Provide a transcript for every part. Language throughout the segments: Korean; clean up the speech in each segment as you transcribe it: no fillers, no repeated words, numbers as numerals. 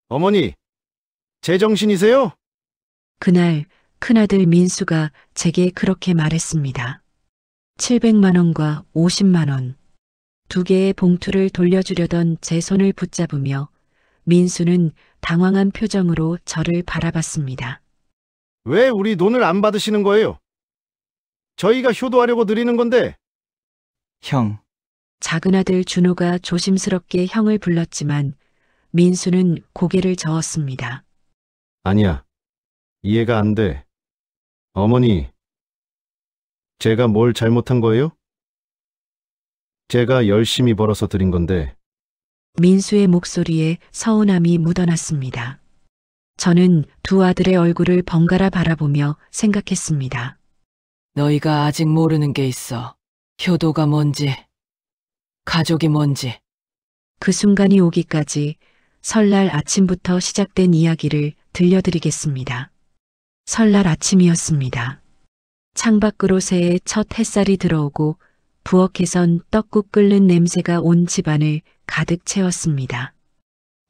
어머니, 제정신이세요? 그날 큰아들 민수가 제게 그렇게 말했습니다. 700만 원과 50만 원. 두 개의 봉투를 돌려주려던 제 손을 붙잡으며 민수는 당황한 표정으로 저를 바라봤습니다. 왜 우리 돈을 안 받으시는 거예요? 저희가 효도하려고 드리는 건데. 형, 작은아들 준호가 조심스럽게 형을 불렀지만 민수는 고개를 저었습니다. 아니야, 이해가 안 돼. 어머니, 제가 뭘 잘못한 거예요? 제가 열심히 벌어서 드린 건데. 민수의 목소리에 서운함이 묻어났습니다. 저는 두 아들의 얼굴을 번갈아 바라보며 생각했습니다. 너희가 아직 모르는 게 있어. 효도가 뭔지, 가족이 뭔지. 그 순간이 오기까지 설날 아침부터 시작된 이야기를 들려드리겠습니다. 설날 아침이었습니다. 창밖으로 새해 첫 햇살이 들어오고 부엌에선 떡국 끓는 냄새가 온 집안을 가득 채웠습니다.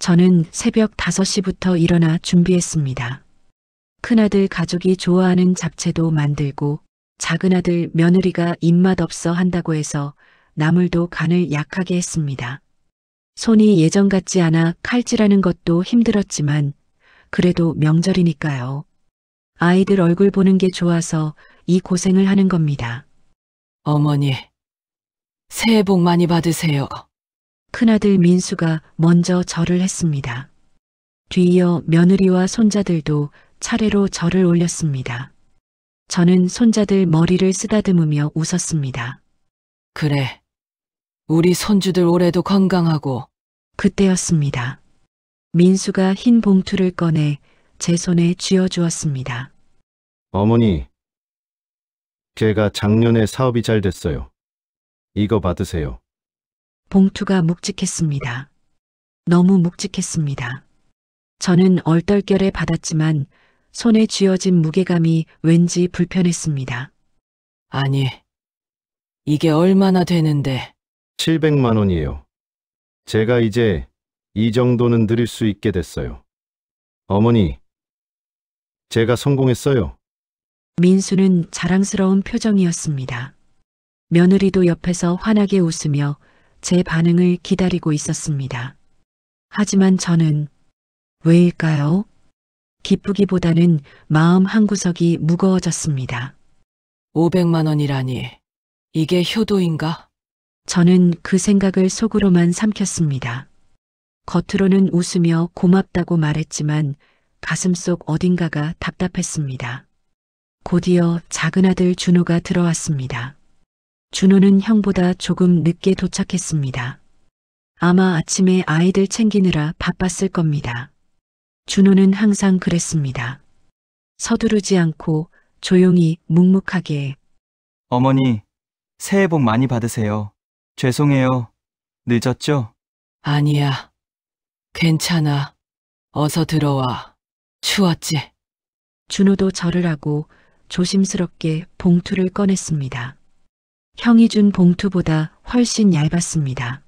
저는 새벽 5시부터 일어나 준비했습니다. 큰아들 가족이 좋아하는 잡채도 만들고 작은아들 며느리가 입맛 없어 한다고 해서 나물도 간을 약하게 했습니다. 손이 예전 같지 않아 칼질하는 것도 힘들었지만 그래도 명절이니까요. 아이들 얼굴 보는 게 좋아서 이 고생을 하는 겁니다. 어머니, 새해 복 많이 받으세요. 큰아들 민수가 먼저 절을 했습니다. 뒤이어 며느리와 손자들도 차례로 절을 올렸습니다. 저는 손자들 머리를 쓰다듬으며 웃었습니다. 그래, 우리 손주들 올해도 건강하고. 그때였습니다. 민수가 흰 봉투를 꺼내 제 손에 쥐어주었습니다. 어머니, 제가 작년에 사업이 잘 됐어요. 이거 받으세요. 봉투가 묵직했습니다. 너무 묵직했습니다. 저는 얼떨결에 받았지만 손에 쥐어진 무게감이 왠지 불편했습니다. 아니, 이게 얼마나 되는데. 700만 원이에요. 제가 이제 이 정도는 드릴 수 있게 됐어요. 어머니, 제가 성공했어요. 민수는 자랑스러운 표정이었습니다. 며느리도 옆에서 환하게 웃으며 제 반응을 기다리고 있었습니다. 하지만 저는 왜일까요? 기쁘기보다는 마음 한구석이 무거워졌습니다. 500만 원이라니. 이게 효도인가? 저는 그 생각을 속으로만 삼켰습니다. 겉으로는 웃으며 고맙다고 말했지만 가슴속 어딘가가 답답했습니다. 곧이어 작은아들 준호가 들어왔습니다. 준호는 형보다 조금 늦게 도착했습니다. 아마 아침에 아이들 챙기느라 바빴을 겁니다. 준호는 항상 그랬습니다. 서두르지 않고 조용히 묵묵하게. 어머니, 새해 복 많이 받으세요. 죄송해요. 늦었죠? 아니야. 괜찮아. 어서 들어와. 추웠지? 준호도 절을 하고 조심스럽게 봉투를 꺼냈습니다. 형이 준 봉투보다 훨씬 얇았습니다.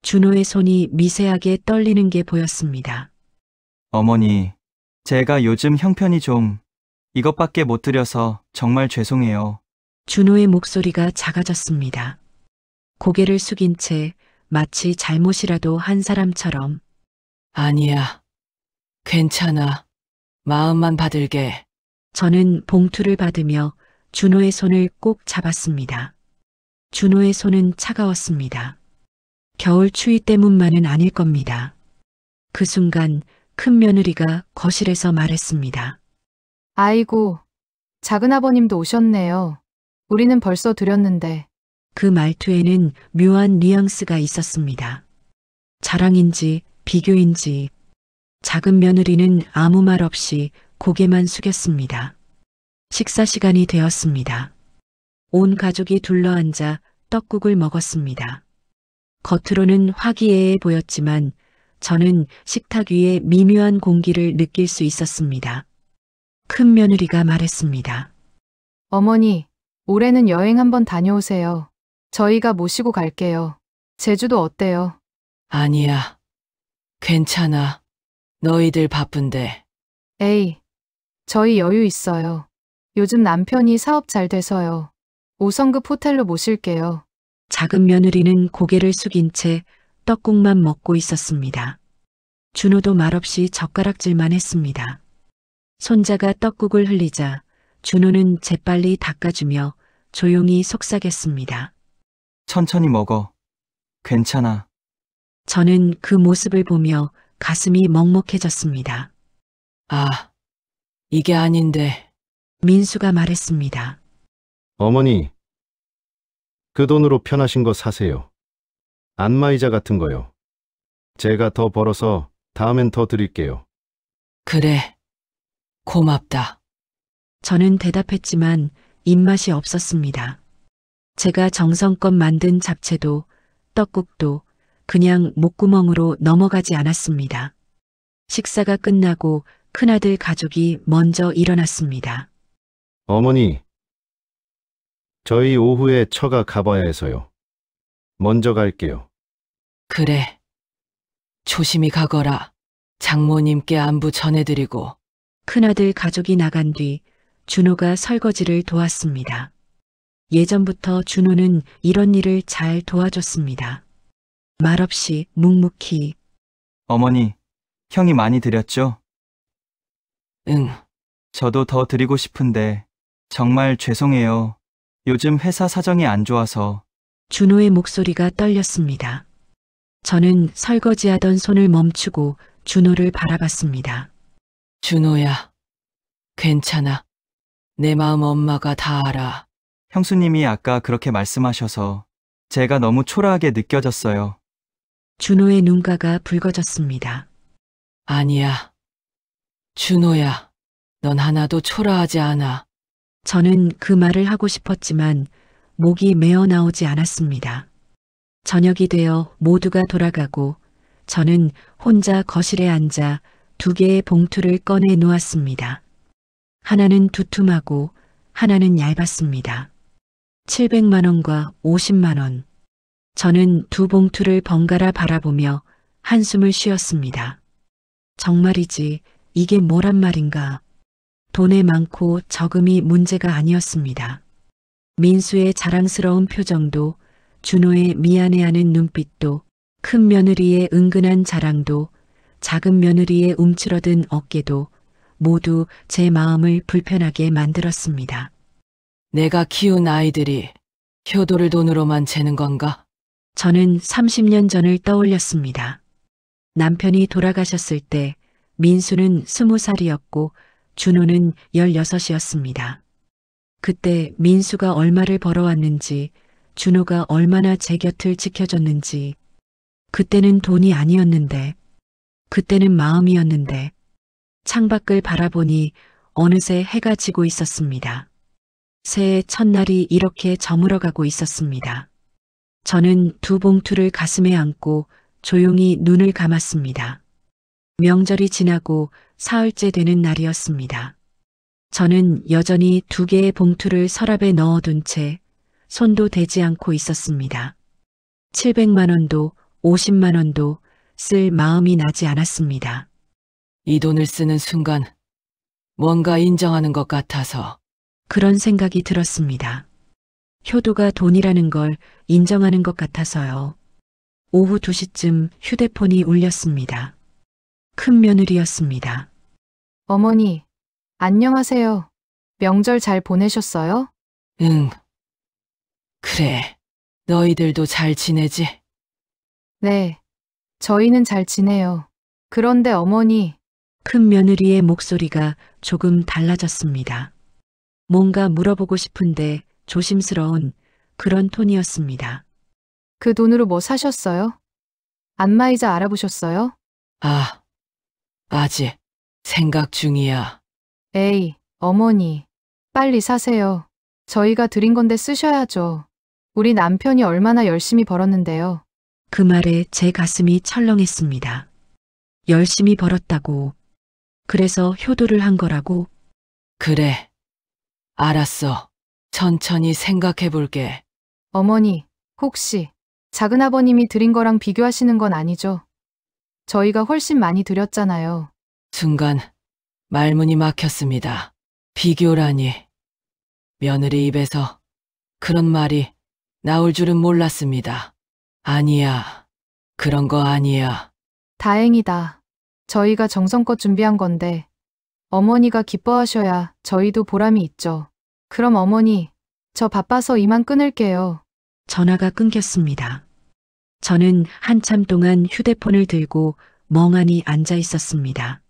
준호의 손이 미세하게 떨리는 게 보였습니다. 어머니, 제가 요즘 형편이 좀 이것밖에 못 드려서 정말 죄송해요. 준호의 목소리가 작아졌습니다. 고개를 숙인 채 마치 잘못이라도 한 사람처럼. 아니야. 괜찮아. 마음만 받을게. 저는 봉투를 받으며 준호의 손을 꼭 잡았습니다. 준호의 손은 차가웠습니다. 겨울 추위 때문만은 아닐 겁니다. 그 순간 큰 며느리가 거실에서 말했습니다. 아이고, 작은아버님도 오셨네요. 우리는 벌써 드렸는데. 그 말투에는 묘한 뉘앙스가 있었습니다. 자랑인지 비교인지 작은 며느리는 아무 말 없이 고개만 숙였습니다. 식사 시간이 되었습니다. 온 가족이 둘러앉아 떡국을 먹었습니다. 겉으로는 화기애애 보였지만 저는 식탁 위에 미묘한 공기를 느낄 수 있었습니다. 큰 며느리가 말했습니다. 어머니, 올해는 여행 한번 다녀오세요. 저희가 모시고 갈게요. 제주도 어때요? 아니야. 괜찮아. 너희들 바쁜데. 에이, 저희 여유 있어요. 요즘 남편이 사업 잘 돼서요. 5성급 호텔로 모실게요. 작은 며느리는 고개를 숙인 채 떡국만 먹고 있었습니다. 준호도 말없이 젓가락질만 했습니다. 손자가 떡국을 흘리자 준호는 재빨리 닦아주며 조용히 속삭였습니다. 천천히 먹어. 괜찮아. 저는 그 모습을 보며 가슴이 먹먹해졌습니다. 아, 이게 아닌데. 민수가 말했습니다. 어머니, 그 돈으로 편하신 거 사세요. 안마의자 같은 거요. 제가 더 벌어서 다음엔 더 드릴게요. 그래. 고맙다. 저는 대답했지만 입맛이 없었습니다. 제가 정성껏 만든 잡채도 떡국도 그냥 목구멍으로 넘어가지 않았습니다. 식사가 끝나고 큰아들 가족이 먼저 일어났습니다. 어머니, 저희 오후에 처가 가봐야 해서요. 먼저 갈게요. 그래. 조심히 가거라. 장모님께 안부 전해드리고. 큰아들 가족이 나간 뒤 준호가 설거지를 도왔습니다. 예전부터 준호는 이런 일을 잘 도와줬습니다. 말없이 묵묵히. 어머니, 형이 많이 드렸죠? 응. 저도 더 드리고 싶은데 정말 죄송해요. 요즘 회사 사정이 안 좋아서. 준호의 목소리가 떨렸습니다. 저는 설거지하던 손을 멈추고 준호를 바라봤습니다. 준호야. 괜찮아. 내 마음 엄마가 다 알아. 형수님이 아까 그렇게 말씀하셔서 제가 너무 초라하게 느껴졌어요. 준호의 눈가가 붉어졌습니다. 아니야. 준호야. 넌 하나도 초라하지 않아. 저는 그 말을 하고 싶었지만 목이 메어 나오지 않았습니다. 저녁이 되어 모두가 돌아가고 저는 혼자 거실에 앉아 2개의 봉투를 꺼내 놓았습니다. 하나는 두툼하고 하나는 얇았습니다. 700만 원과 50만 원. 저는 2 봉투를 번갈아 바라보며 한숨을 쉬었습니다. 정말이지 이게 뭐란 말인가. 돈의 많고 적음이 문제가 아니었습니다. 민수의 자랑스러운 표정도 준호의 미안해하는 눈빛도 큰 며느리의 은근한 자랑도 작은 며느리의 움츠러든 어깨도 모두 제 마음을 불편하게 만들었습니다. 내가 키운 아이들이 효도를 돈으로만 재는 건가? 저는 30년 전을 떠올렸습니다. 남편이 돌아가셨을 때 민수는 20살이었고 준호는 16이었습니다. 그때 민수가 얼마를 벌어왔는지 준호가 얼마나 제 곁을 지켜줬는지 그때는 돈이 아니었는데 그때는 마음이었는데 창밖을 바라보니 어느새 해가 지고 있었습니다. 새해 첫날이 이렇게 저물어가고 있었습니다. 저는 2 봉투를 가슴에 안고 조용히 눈을 감았습니다. 명절이 지나고 사흘째 되는 날이었습니다. 저는 여전히 2개의 봉투를 서랍에 넣어둔 채 손도 대지 않고 있었습니다. 700만 원도 50만 원도 쓸 마음이 나지 않았습니다. 이 돈을 쓰는 순간 뭔가 인정하는 것 같아서. 그런 생각이 들었습니다. 효도가 돈이라는 걸 인정하는 것 같아서요. 오후 2시쯤 휴대폰이 울렸습니다. 큰 며느리였습니다. 어머니, 안녕하세요. 명절 잘 보내셨어요? 응. 그래. 너희들도 잘 지내지? 네. 저희는 잘 지내요. 그런데 어머니, 큰 며느리의 목소리가 조금 달라졌습니다. 뭔가 물어보고 싶은데 조심스러운 그런 톤이었습니다. 그 돈으로 뭐 사셨어요? 안마의자 알아보셨어요? 아, 아직 생각 중이야. 에이, 어머니, 빨리 사세요. 저희가 드린 건데 쓰셔야죠. 우리 남편이 얼마나 열심히 벌었는데요. 그 말에 제 가슴이 철렁했습니다. 열심히 벌었다고. 그래서 효도를 한 거라고. 그래. 알았어. 천천히 생각해 볼게. 어머니, 혹시 작은아버님이 드린 거랑 비교하시는 건 아니죠? 저희가 훨씬 많이 드렸잖아요. 순간 말문이 막혔습니다. 비교라니. 며느리 입에서 그런 말이 나올 줄은 몰랐습니다. 아니야. 그런 거 아니야. 다행이다. 저희가 정성껏 준비한 건데 어머니가 기뻐하셔야 저희도 보람이 있죠. 그럼 어머니, 저 바빠서 이만 끊을게요. 전화가 끊겼습니다. 저는 한참 동안 휴대폰을 들고 멍하니 앉아 있었습니다.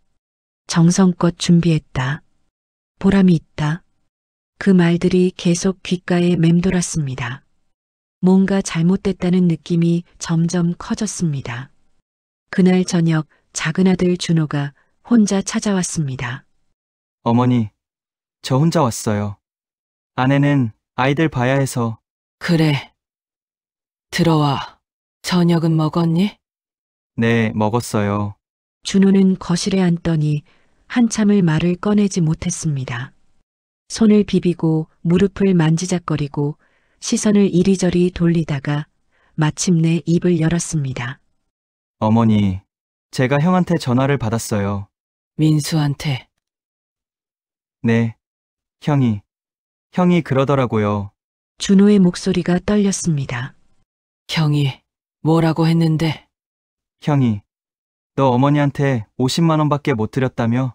정성껏 준비했다. 보람이 있다. 그 말들이 계속 귓가에 맴돌았습니다. 뭔가 잘못됐다는 느낌이 점점 커졌습니다. 그날 저녁 작은 아들 준호가 혼자 찾아왔습니다. 어머니, 저 혼자 왔어요. 아내는 아이들 봐야 해서. 그래. 들어와. 저녁은 먹었니? 네, 먹었어요. 준호는 거실에 앉더니 한참을 말을 꺼내지 못했습니다. 손을 비비고 무릎을 만지작거리고 시선을 이리저리 돌리다가 마침내 입을 열었습니다. 어머니, 제가 형한테 전화를 받았어요. 민수한테. 네, 형이 그러더라고요. 준호의 목소리가 떨렸습니다. 형이 뭐라고 했는데? 형이, 너 어머니한테 50만 원밖에 못 드렸다며?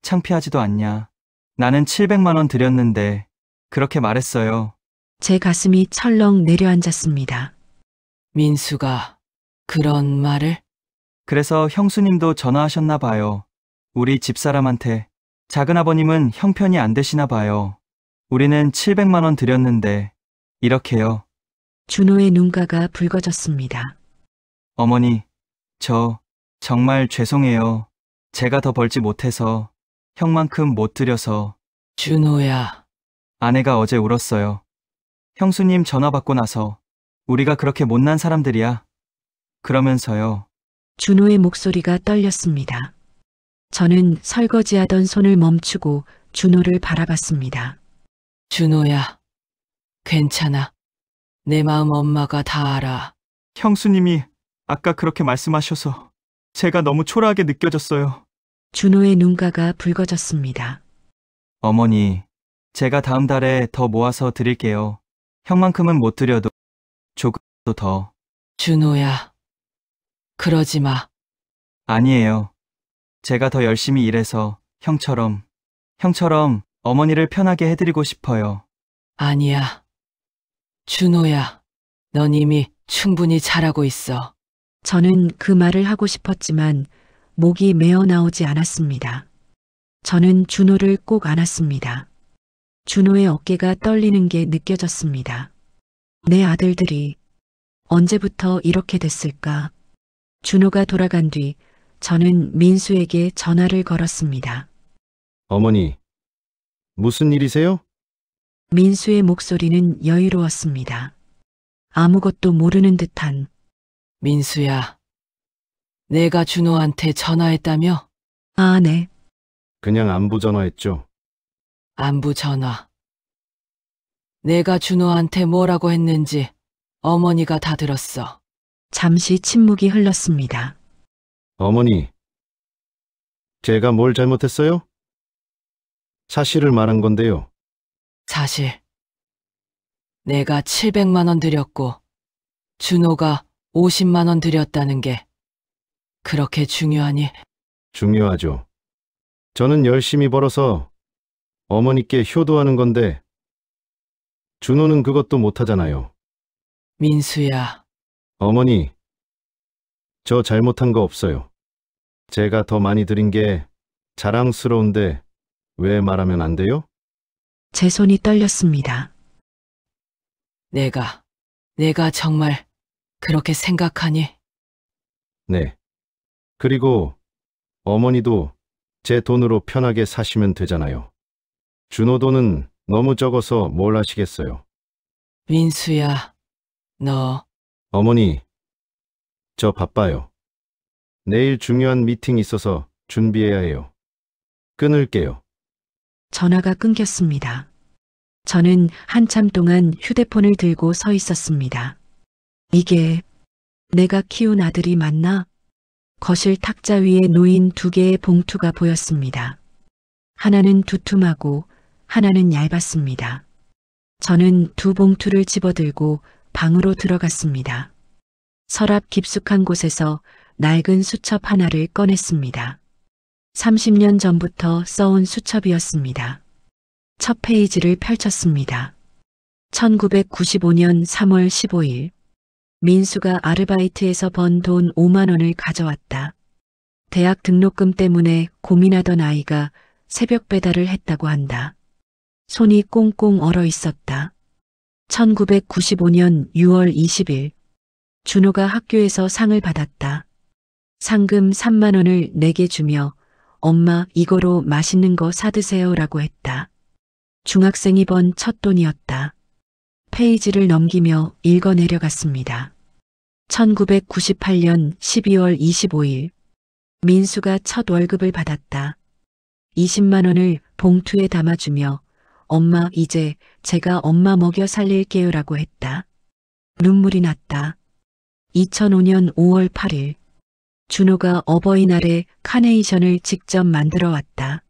창피하지도 않냐? 나는 700만 원 드렸는데 그렇게 말했어요. 제 가슴이 철렁 내려앉았습니다. 민수가 그런 말을? 그래서 형수님도 전화하셨나 봐요. 우리 집사람한테. 작은아버님은 형편이 안 되시나 봐요. 우리는 700만 원 드렸는데 이렇게요. 준호의 눈가가 붉어졌습니다. 어머니, 저 정말 죄송해요. 제가 더 벌지 못해서 형만큼 못 드려서. 준호야. 아내가 어제 울었어요. 형수님 전화 받고 나서 우리가 그렇게 못난 사람들이야. 그러면서요. 준호의 목소리가 떨렸습니다. 저는 설거지하던 손을 멈추고 준호를 바라봤습니다. 준호야. 괜찮아. 내 마음 엄마가 다 알아. 형수님이 아까 그렇게 말씀하셔서 제가 너무 초라하게 느껴졌어요. 준호의 눈가가 붉어졌습니다. 어머니, 제가 다음 달에 더 모아서 드릴게요. 형만큼은 못 드려도 조금 더. 준호야. 그러지 마. 아니에요. 제가 더 열심히 일해서 형처럼 어머니를 편하게 해드리고 싶어요. 아니야. 준호야. 넌 이미 충분히 잘하고 있어. 저는 그 말을 하고 싶었지만 목이 메어 나오지 않았습니다. 저는 준호를 꼭 안았습니다. 준호의 어깨가 떨리는 게 느껴졌습니다. 내 아들들이 언제부터 이렇게 됐을까? 준호가 돌아간 뒤 저는 민수에게 전화를 걸었습니다. 어머니, 무슨 일이세요? 민수의 목소리는 여유로웠습니다. 아무것도 모르는 듯한. 민수야. 내가 준호한테 전화했다며? 아, 네. 그냥 안부 전화했죠. 안부 전화. 내가 준호한테 뭐라고 했는지 어머니가 다 들었어. 잠시 침묵이 흘렀습니다. 어머니, 제가 뭘 잘못했어요? 사실을 말한 건데요. 사실 내가 700만 원 드렸고 준호가 50만 원 드렸다는 게 그렇게 중요하니? 중요하죠. 저는 열심히 벌어서 어머니께 효도하는 건데 준호는 그것도 못하잖아요. 민수야. 어머니, 저 잘못한 거 없어요. 제가 더 많이 드린 게 자랑스러운데 왜 말하면 안 돼요? 제 손이 떨렸습니다. 내가 정말 그렇게 생각하니? 네. 그리고 어머니도 제 돈으로 편하게 사시면 되잖아요. 준호 돈은 너무 적어서 뭘 하시겠어요. 민수야. 너 어머니, 저 바빠요. 내일 중요한 미팅 있어서 준비해야 해요. 끊을게요. 전화가 끊겼습니다. 저는 한참 동안 휴대폰을 들고 서 있었습니다. 이게 내가 키운 아들이 맞나? 거실 탁자 위에 놓인 두 개의 봉투가 보였습니다. 하나는 두툼하고 하나는 얇았습니다. 저는 두 봉투를 집어들고 방으로 들어갔습니다. 서랍 깊숙한 곳에서 낡은 수첩 하나를 꺼냈습니다. 30년 전부터 써온 수첩이었습니다. 첫 페이지를 펼쳤습니다. 1995년 3월 15일. 민수가 아르바이트에서 번 돈 5만 원을 가져왔다. 대학 등록금 때문에 고민하던 아이가 새벽 배달을 했다고 한다. 손이 꽁꽁 얼어 있었다. 1995년 6월 20일. 준호가 학교에서 상을 받았다. 상금 3만 원을 내게 주며 엄마 이거로 맛있는 거 사드세요라고 했다. 중학생이 번 첫 돈이었다. 페이지를 넘기며 읽어 내려갔습니다. 1998년 12월 25일. 민수가 첫 월급을 받았다. 20만 원을 봉투에 담아주며 엄마 이제 제가 엄마 먹여 살릴게요라고 했다. 눈물이 났다. 2005년 5월 8일. 준호가 어버이날에 카네이션을 직접 만들어 왔다.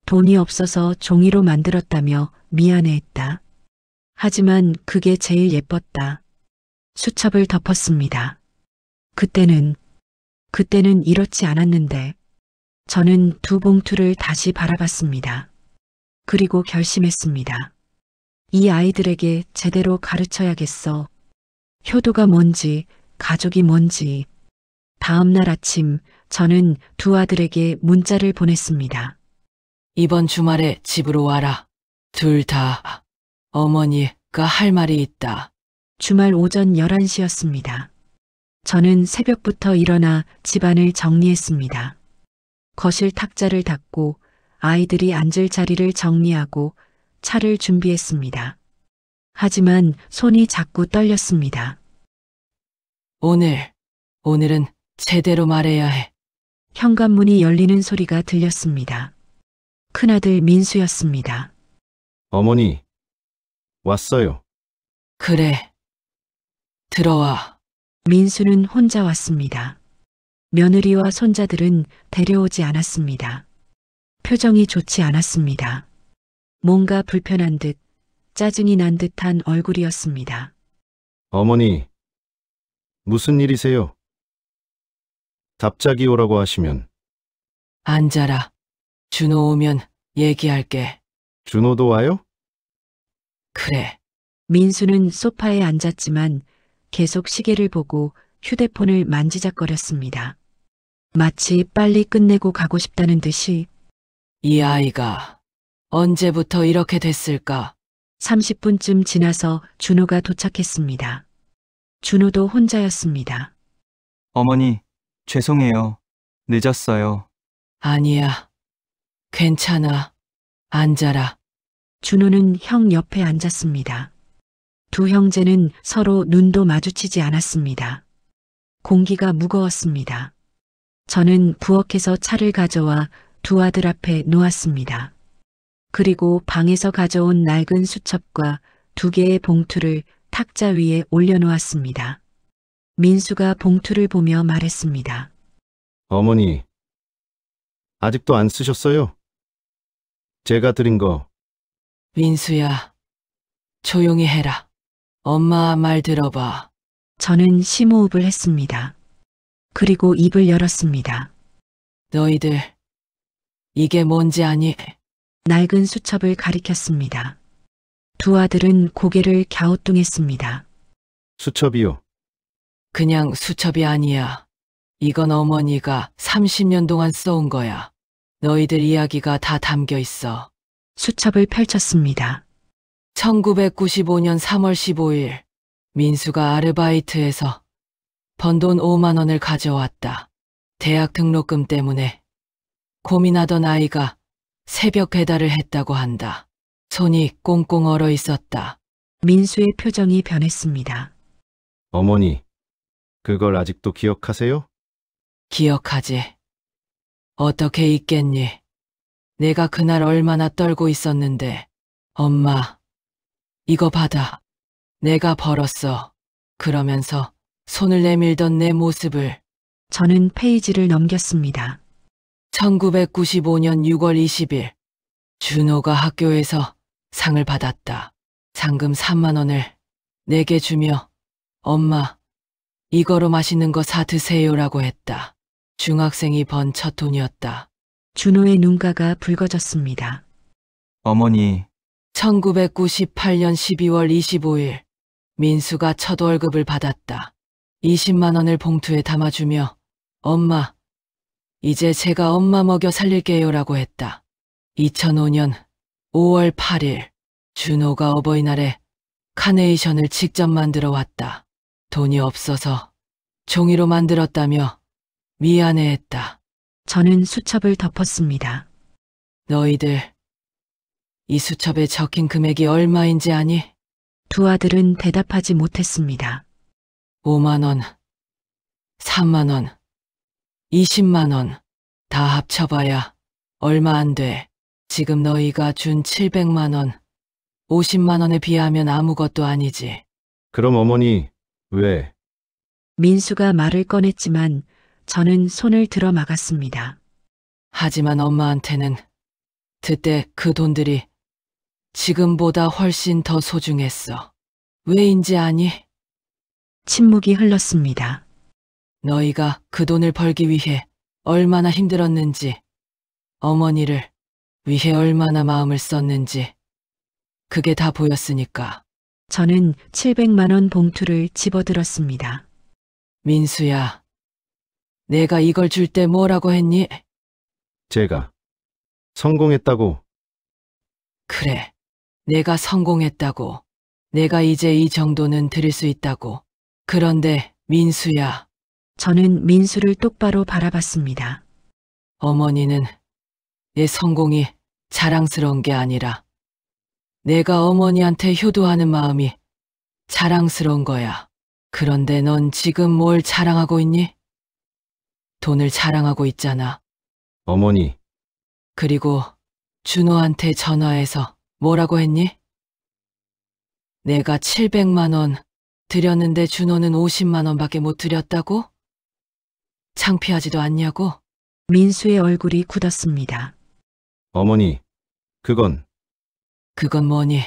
돈이 없어서 종이로 만들었다며 미안해했다. 하지만 그게 제일 예뻤다. 수첩을 덮었습니다. 그때는 이렇지 않았는데 저는 두 봉투를 다시 바라봤습니다. 그리고 결심했습니다. 이 아이들에게 제대로 가르쳐야겠어. 효도가 뭔지, 가족이 뭔지. 다음 날 아침 저는 두 아들에게 문자를 보냈습니다. 이번 주말에 집으로 와라. 둘 다. 어머니가 할 말이 있다. 주말 오전 11시였습니다. 저는 새벽부터 일어나 집안을 정리했습니다. 거실 탁자를 닦고 아이들이 앉을 자리를 정리하고 차를 준비했습니다. 하지만 손이 자꾸 떨렸습니다. 오늘은 제대로 말해야 해. 현관문이 열리는 소리가 들렸습니다. 큰아들 민수였습니다. 어머니, 왔어요. 그래. 들어와. 민수는 혼자 왔습니다. 며느리와 손자들은 데려오지 않았습니다. 표정이 좋지 않았습니다. 뭔가 불편한 듯, 짜증이 난 듯한 얼굴이었습니다. 어머니, 무슨 일이세요? 갑자기 오라고 하시면. 앉아라. 준호 오면 얘기할게. 준호도 와요? 그래. 민수는 소파에 앉았지만 계속 시계를 보고 휴대폰을 만지작거렸습니다. 마치 빨리 끝내고 가고 싶다는 듯이. 이 아이가 언제부터 이렇게 됐을까? 30분쯤 지나서 준호가 도착했습니다. 준호도 혼자였습니다. 어머니, 죄송해요. 늦었어요. 아니야. 괜찮아. 앉아라. 준호는 형 옆에 앉았습니다. 두 형제는 서로 눈도 마주치지 않았습니다. 공기가 무거웠습니다. 저는 부엌에서 차를 가져와 두 아들 앞에 놓았습니다. 그리고 방에서 가져온 낡은 수첩과 두 개의 봉투를 탁자 위에 올려놓았습니다. 민수가 봉투를 보며 말했습니다. 어머니, 아직도 안 쓰셨어요? 제가 드린 거. 민수야. 조용히 해라. 엄마 말 들어봐. 저는 심호흡을 했습니다. 그리고 입을 열었습니다. 너희들 이게 뭔지 아니? 낡은 수첩을 가리켰습니다. 두 아들은 고개를 갸우뚱했습니다. 수첩이요. 그냥 수첩이 아니야. 이건 어머니가 30년 동안 써온 거야. 너희들 이야기가 다 담겨 있어. 수첩을 펼쳤습니다. 1995년 3월 15일 민수가 아르바이트에서 번 돈 5만 원을 가져왔다. 대학 등록금 때문에 고민하던 아이가 새벽 배달을 했다고 한다. 손이 꽁꽁 얼어 있었다. 민수의 표정이 변했습니다. 어머니, 그걸 아직도 기억하세요? 기억하지? 어떻게 잊겠니? 내가 그날 얼마나 떨고 있었는데. 엄마, 이거 받아. 내가 벌었어. 그러면서 손을 내밀던 내 모습을. 저는 페이지를 넘겼습니다. 1995년 6월 20일 준호가 학교에서 상을 받았다. 상금 3만 원을 내게 주며 엄마, 이거로 맛있는 거 사 드세요라고 했다. 중학생이 번 첫 돈이었다. 준호의 눈가가 붉어졌습니다. 어머니, 1998년 12월 25일 민수가 첫 월급을 받았다. 20만 원을 봉투에 담아주며 엄마, 이제 제가 엄마 먹여 살릴게요라고 했다. 2005년 5월 8일 준호가 어버이날에 카네이션을 직접 만들어 왔다. 돈이 없어서 종이로 만들었다며 미안해했다. 저는 수첩을 덮었습니다. 너희들 이 수첩에 적힌 금액이 얼마인지 아니? 두 아들은 대답하지 못했습니다. 5만 원, 3만 원, 20만 원 다 합쳐봐야 얼마 안 돼. 지금 너희가 준 700만 원, 50만 원에 비하면 아무것도 아니지. 그럼 어머니, 왜? 민수가 말을 꺼냈지만 저는 손을 들어 막았습니다. 하지만 엄마한테는 그때 그 돈들이 지금보다 훨씬 더 소중했어. 왜인지 아니? 침묵이 흘렀습니다. 너희가 그 돈을 벌기 위해 얼마나 힘들었는지, 어머니를 위해 얼마나 마음을 썼는지, 그게 다 보였으니까. 저는 700만 원 봉투를 집어들었습니다. 민수야, 내가 이걸 줄 때 뭐라고 했니? 제가 성공했다고. 그래, 내가 성공했다고. 내가 이제 이 정도는 드릴 수 있다고. 그런데 민수야, 저는 민수를 똑바로 바라봤습니다. 어머니는 내 성공이 자랑스러운 게 아니라 내가 어머니한테 효도하는 마음이 자랑스러운 거야. 그런데 넌 지금 뭘 자랑하고 있니? 돈을 자랑하고 있잖아. 어머니, 그리고 준호한테 전화해서 뭐라고 했니? 내가 700만 원 드렸는데 준호는 50만 원밖에 못 드렸다고? 창피하지도 않냐고? 민수의 얼굴이 굳었습니다. 어머니, 그건 그건 뭐니?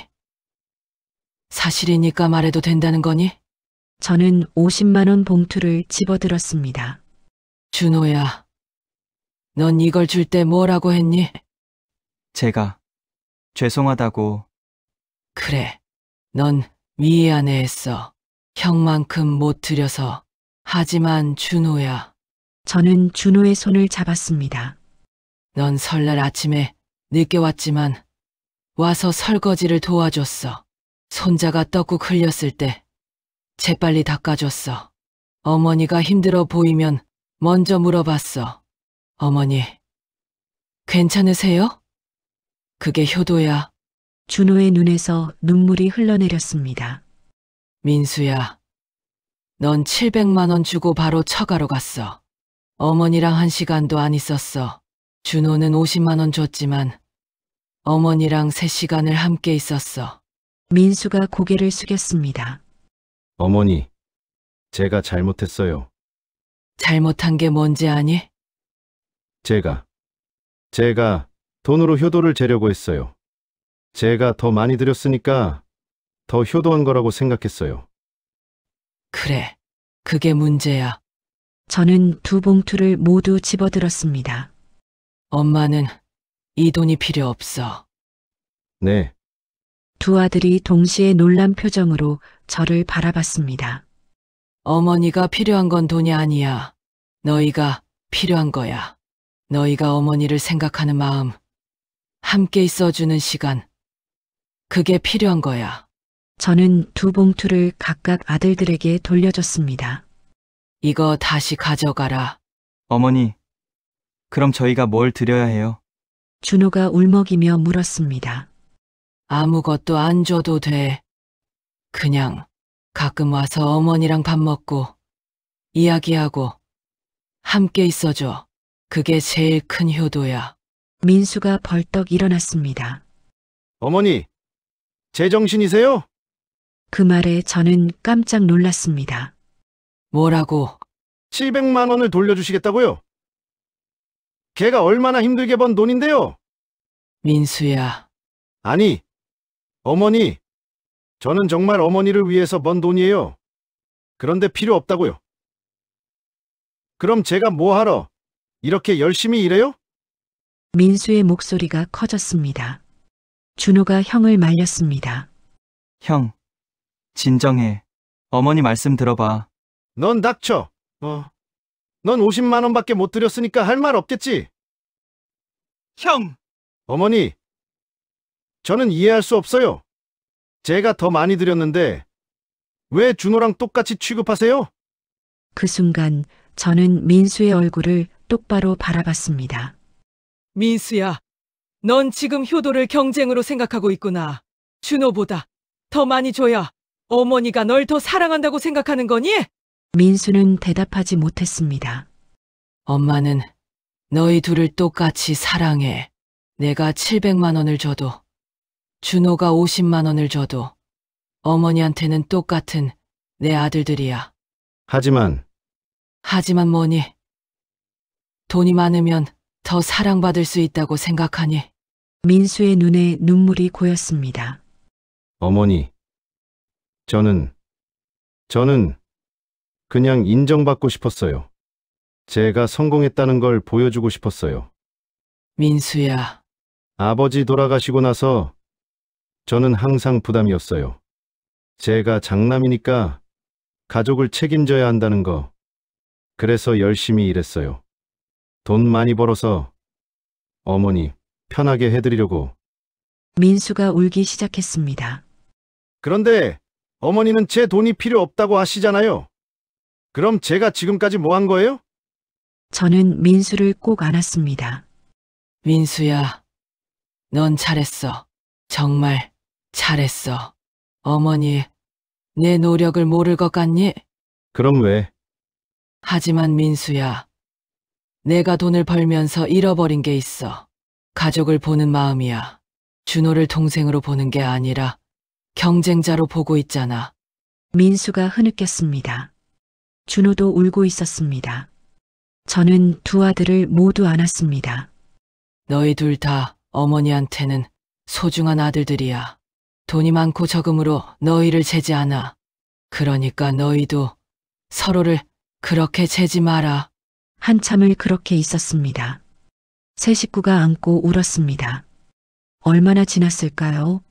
사실이니까 말해도 된다는 거니? 저는 50만 원 봉투를 집어들었습니다. 준호야, 넌 이걸 줄 때 뭐라고 했니? 제가 죄송하다고. 그래, 넌 미안해했어. 형만큼 못 드려서. 하지만 준호야, 저는 준호의 손을 잡았습니다. 넌 설날 아침에 늦게 왔지만 와서 설거지를 도와줬어. 손자가 떡국 흘렸을 때 재빨리 닦아줬어. 어머니가 힘들어 보이면 먼저 물어봤어. 어머니, 괜찮으세요? 그게 효도야. 준호의 눈에서 눈물이 흘러내렸습니다. 민수야, 넌 700만 원 주고 바로 처가로 갔어. 어머니랑 1시간도 안 있었어. 준호는 50만 원 줬지만 어머니랑 3시간을 함께 있었어. 민수가 고개를 숙였습니다. 어머니, 제가 잘못했어요. 잘못한 게 뭔지 아니? 제가 돈으로 효도를 재려고 했어요. 제가 더 많이 드렸으니까 더 효도한 거라고 생각했어요. 그래, 그게 문제야. 저는 두 봉투를 모두 집어들었습니다. 엄마는 이 돈이 필요 없어. 네, 두 아들이 동시에 놀란 표정으로 저를 바라봤습니다. 어머니가 필요한 건 돈이 아니야. 너희가 필요한 거야. 너희가 어머니를 생각하는 마음, 함께 있어주는 시간, 그게 필요한 거야. 저는 두 봉투를 각각 아들들에게 돌려줬습니다. 이거 다시 가져가라. 어머니, 그럼 저희가 뭘 드려야 해요? 준호가 울먹이며 물었습니다. 아무것도 안 줘도 돼. 그냥 가끔 와서 어머니랑 밥 먹고 이야기하고 함께 있어줘. 그게 제일 큰 효도야. 민수가 벌떡 일어났습니다. 어머니, 제정신이세요? 그 말에 저는 깜짝 놀랐습니다. 뭐라고? 700만 원을 돌려주시겠다고요? 걔가 얼마나 힘들게 번 돈인데요? 민수야, 아니, 어머니, 저는 정말 어머니를 위해서 번 돈이에요. 그런데 필요 없다고요. 그럼 제가 뭐 하러 이렇게 열심히 일해요? 민수의 목소리가 커졌습니다. 준호가 형을 말렸습니다. 형, 진정해. 어머니 말씀 들어봐. 넌 닥쳐. 넌 50만 원밖에 못 드렸으니까 할 말 없겠지? 형! 어머니, 저는 이해할 수 없어요. 제가 더 많이 드렸는데 왜 준호랑 똑같이 취급하세요? 그 순간 저는 민수의 얼굴을 똑바로 바라봤습니다. 민수야, 넌 지금 효도를 경쟁으로 생각하고 있구나. 준호보다 더 많이 줘야 어머니가 널 더 사랑한다고 생각하는 거니? 민수는 대답하지 못했습니다. 엄마는 너희 둘을 똑같이 사랑해. 내가 700만 원을 줘도, 준호가 50만 원을 줘도 어머니한테는 똑같은 내 아들들이야. 하지만 하지만 뭐니? 돈이 많으면 더 사랑받을 수 있다고 생각하니? 민수의 눈에 눈물이 고였습니다. 어머니, 저는 그냥 인정받고 싶었어요. 제가 성공했다는 걸 보여주고 싶었어요. 민수야, 아버지 돌아가시고 나서 저는 항상 부담이었어요. 제가 장남이니까 가족을 책임져야 한다는 거. 그래서 열심히 일했어요. 돈 많이 벌어서 어머니 편하게 해드리려고. 민수가 울기 시작했습니다. 그런데 어머니는 제 돈이 필요 없다고 하시잖아요. 그럼 제가 지금까지 뭐 한 거예요? 저는 민수를 꼭 안았습니다. 민수야, 넌 잘했어. 정말 잘했어. 어머니, 내 노력을 모를 것 같니? 그럼 왜? 하지만 민수야, 내가 돈을 벌면서 잃어버린 게 있어. 가족을 보는 마음이야. 준호를 동생으로 보는 게 아니라 경쟁자로 보고 있잖아. 민수가 흐느꼈습니다. 준호도 울고 있었습니다. 저는 두 아들을 모두 안았습니다. 너희 둘 다 어머니한테는 소중한 아들들이야. 돈이 많고 적음으로 너희를 재지 않아. 그러니까 너희도 서로를 그렇게 재지 마라. 한참을 그렇게 있었습니다. 세 식구가 안고 울었습니다. 얼마나 지났을까요?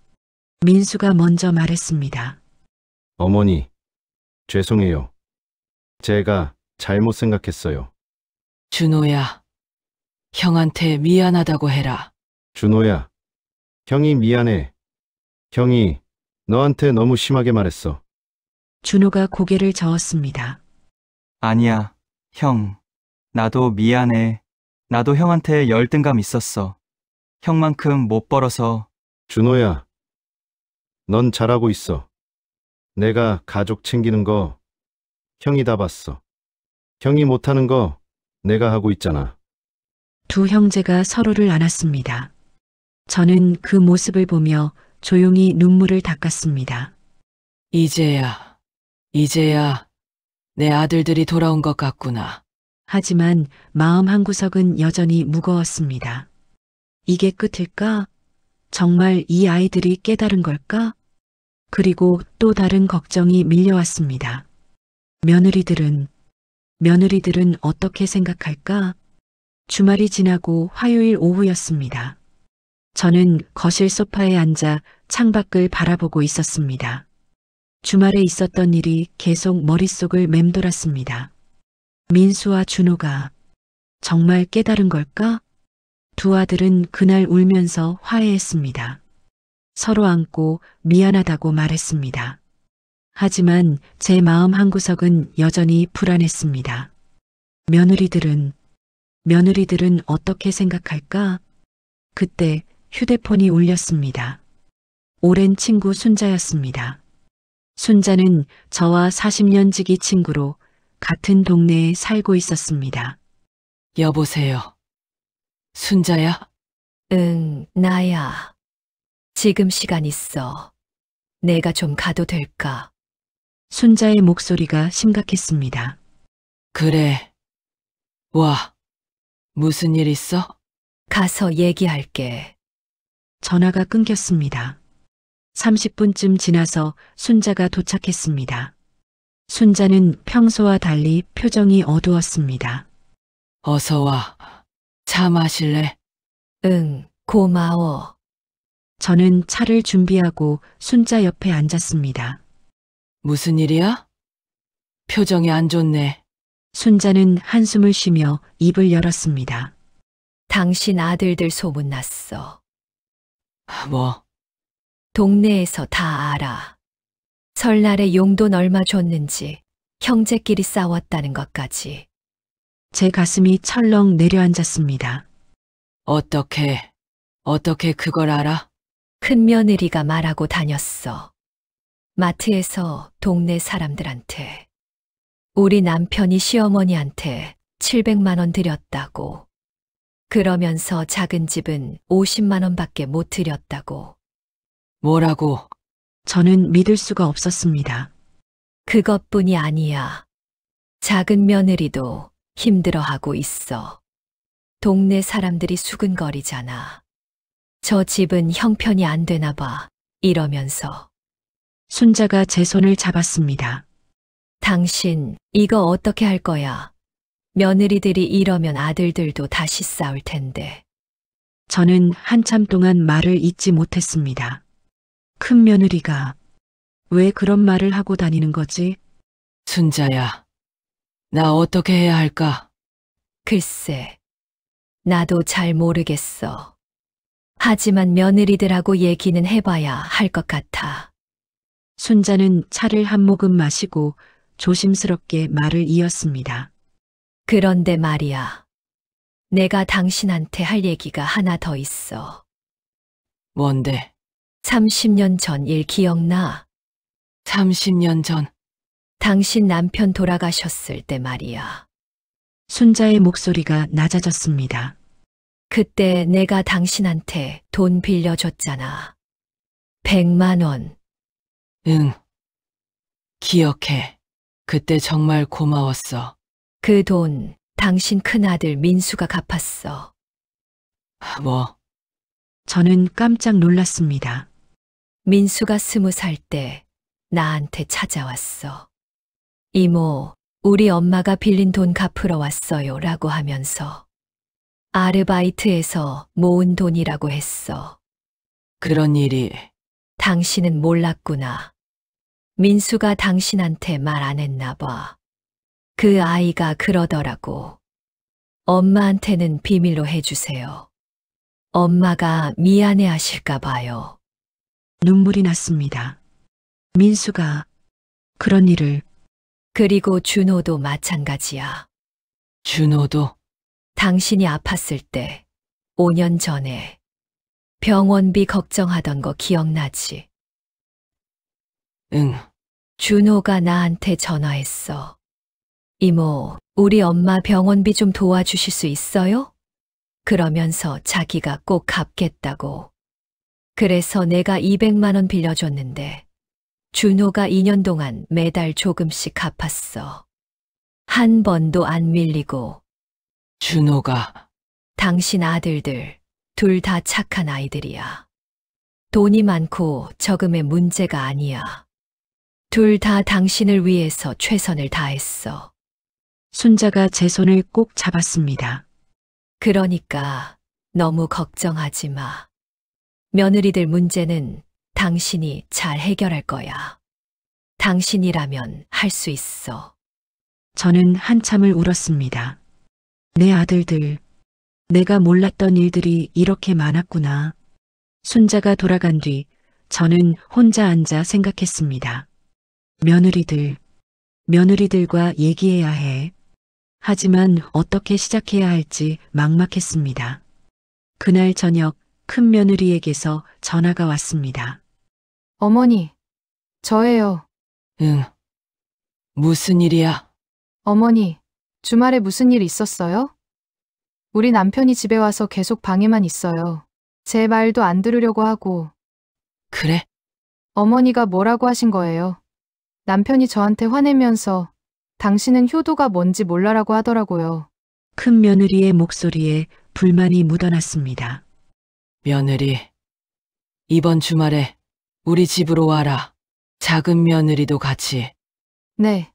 민수가 먼저 말했습니다. 어머니, 죄송해요. 제가 잘못 생각했어요. 준호야, 형한테 미안하다고 해라. 준호야, 형이 미안해. 형이 너한테 너무 심하게 말했어. 준호가 고개를 저었습니다. 아니야, 형. 나도 미안해. 나도 형한테 열등감 있었어. 형만큼 못 벌어서. 준호야, 넌 잘하고 있어. 내가 가족 챙기는 거 형이 다 봤어. 형이 못하는 거 내가 하고 있잖아. 두 형제가 서로를 안았습니다. 저는 그 모습을 보며 조용히 눈물을 닦았습니다. 이제야 내 아들들이 돌아온 것 같구나. 하지만 마음 한구석은 여전히 무거웠습니다. 이게 끝일까? 정말 이 아이들이 깨달은 걸까? 그리고 또 다른 걱정이 밀려왔습니다. 며느리들은 어떻게 생각할까? 주말이 지나고 화요일 오후였습니다. 저는 거실 소파에 앉아 창밖을 바라보고 있었습니다. 주말에 있었던 일이 계속 머릿속을 맴돌았습니다. 민수와 준호가 정말 깨달은 걸까? 두 아들은 그날 울면서 화해했습니다. 서로 안고 미안하다고 말했습니다. 하지만 제 마음 한구석은 여전히 불안했습니다. 며느리들은 어떻게 생각할까? 그때 휴대폰이 울렸습니다. 오랜 친구 순자였습니다. 순자는 저와 40년 지기 친구로 같은 동네에 살고 있었습니다. 여보세요. 순자야? 응, 나야. 지금 시간 있어. 내가 좀 가도 될까? 순자의 목소리가 심각했습니다. 그래. 와, 무슨 일 있어? 가서 얘기할게. 전화가 끊겼습니다. 30분쯤 지나서 순자가 도착했습니다. 순자는 평소와 달리 표정이 어두웠습니다. 어서 와. 차 마실래? 응, 고마워. 저는 차를 준비하고 순자 옆에 앉았습니다. 무슨 일이야? 표정이 안 좋네. 순자는 한숨을 쉬며 입을 열었습니다. 당신 아들들 소문났어. 뭐, 동네에서 다 알아. 설날에 용돈 얼마 줬는지, 형제끼리 싸웠다는 것까지. 제 가슴이 철렁 내려앉았습니다. 어떻게 그걸 알아? 큰 며느리가 말하고 다녔어. 마트에서 동네 사람들한테. 우리 남편이 시어머니한테 700만 원 드렸다고. 그러면서 작은 집은 50만 원밖에 못 드렸다고. 뭐라고? 저는 믿을 수가 없었습니다. 그것뿐이 아니야. 작은 며느리도 힘들어하고 있어. 동네 사람들이 수근거리잖아. 저 집은 형편이 안 되나 봐. 이러면서. 순자가 제 손을 잡았습니다. 당신 이거 어떻게 할 거야? 며느리들이 이러면 아들들도 다시 싸울 텐데. 저는 한참 동안 말을 잇지 못했습니다. 큰 며느리가 왜 그런 말을 하고 다니는 거지? 순자야, 나 어떻게 해야 할까? 글쎄, 나도 잘 모르겠어. 하지만 며느리들하고 얘기는 해봐야 할 것 같아. 순자는 차를 한 모금 마시고 조심스럽게 말을 이었습니다. 그런데 말이야. 내가 당신한테 할 얘기가 하나 더 있어. 뭔데? 30년 전 일 기억나? 30년 전, 당신 남편 돌아가셨을 때 말이야. 순자의 목소리가 낮아졌습니다. 그때 내가 당신한테 돈 빌려줬잖아. 100만 원. 응. 기억해. 그때 정말 고마웠어. 그 돈 당신 큰아들 민수가 갚았어. 뭐, 저는 깜짝 놀랐습니다. 민수가 20살 때 나한테 찾아왔어. 이모, 우리 엄마가 빌린 돈 갚으러 왔어요 라고 하면서 아르바이트에서 모은 돈이라고 했어. 그런 일이, 당신은 몰랐구나. 민수가 당신한테 말 안 했나 봐. 그 아이가 그러더라고. 엄마한테는 비밀로 해주세요. 엄마가 미안해 하실까 봐요. 눈물이 났습니다. 민수가 그런 일을 그리고 준호도 마찬가지야. 준호도, 당신이 아팠을 때 5년 전에 병원비 걱정하던 거 기억나지? 응. 준호가 나한테 전화했어. 이모, 우리 엄마 병원비 좀 도와주실 수 있어요? 그러면서 자기가 꼭 갚겠다고. 그래서 내가 200만 원 빌려줬는데 준호가 2년 동안 매달 조금씩 갚았어. 한 번도 안 밀리고. 준호가, 당신 아들들 둘 다 착한 아이들이야. 돈이 많고 적음의 문제가 아니야. 둘 다 당신을 위해서 최선을 다했어. 순자가 제 손을 꼭 잡았습니다. 그러니까 너무 걱정하지 마. 며느리들 문제는 당신이 잘 해결할 거야. 당신이라면 할 수 있어. 저는 한참을 울었습니다. 내 아들들, 내가 몰랐던 일들이 이렇게 많았구나. 순자가 돌아간 뒤 저는 혼자 앉아 생각했습니다. 며느리들과 얘기해야 해. 하지만 어떻게 시작해야 할지 막막했습니다. 그날 저녁 큰 며느리에게서 전화가 왔습니다. 어머니, 저예요. 응. 무슨 일이야? 어머니, 주말에 무슨 일 있었어요? 우리 남편이 집에 와서 계속 방에만 있어요. 제 말도 안 들으려고 하고. 그래? 어머니가 뭐라고 하신 거예요? 남편이 저한테 화내면서 당신은 효도가 뭔지 몰라라고 하더라고요. 큰 며느리의 목소리에 불만이 묻어났습니다. 며느리, 이번 주말에 우리 집으로 와라. 작은 며느리도 같이. 네.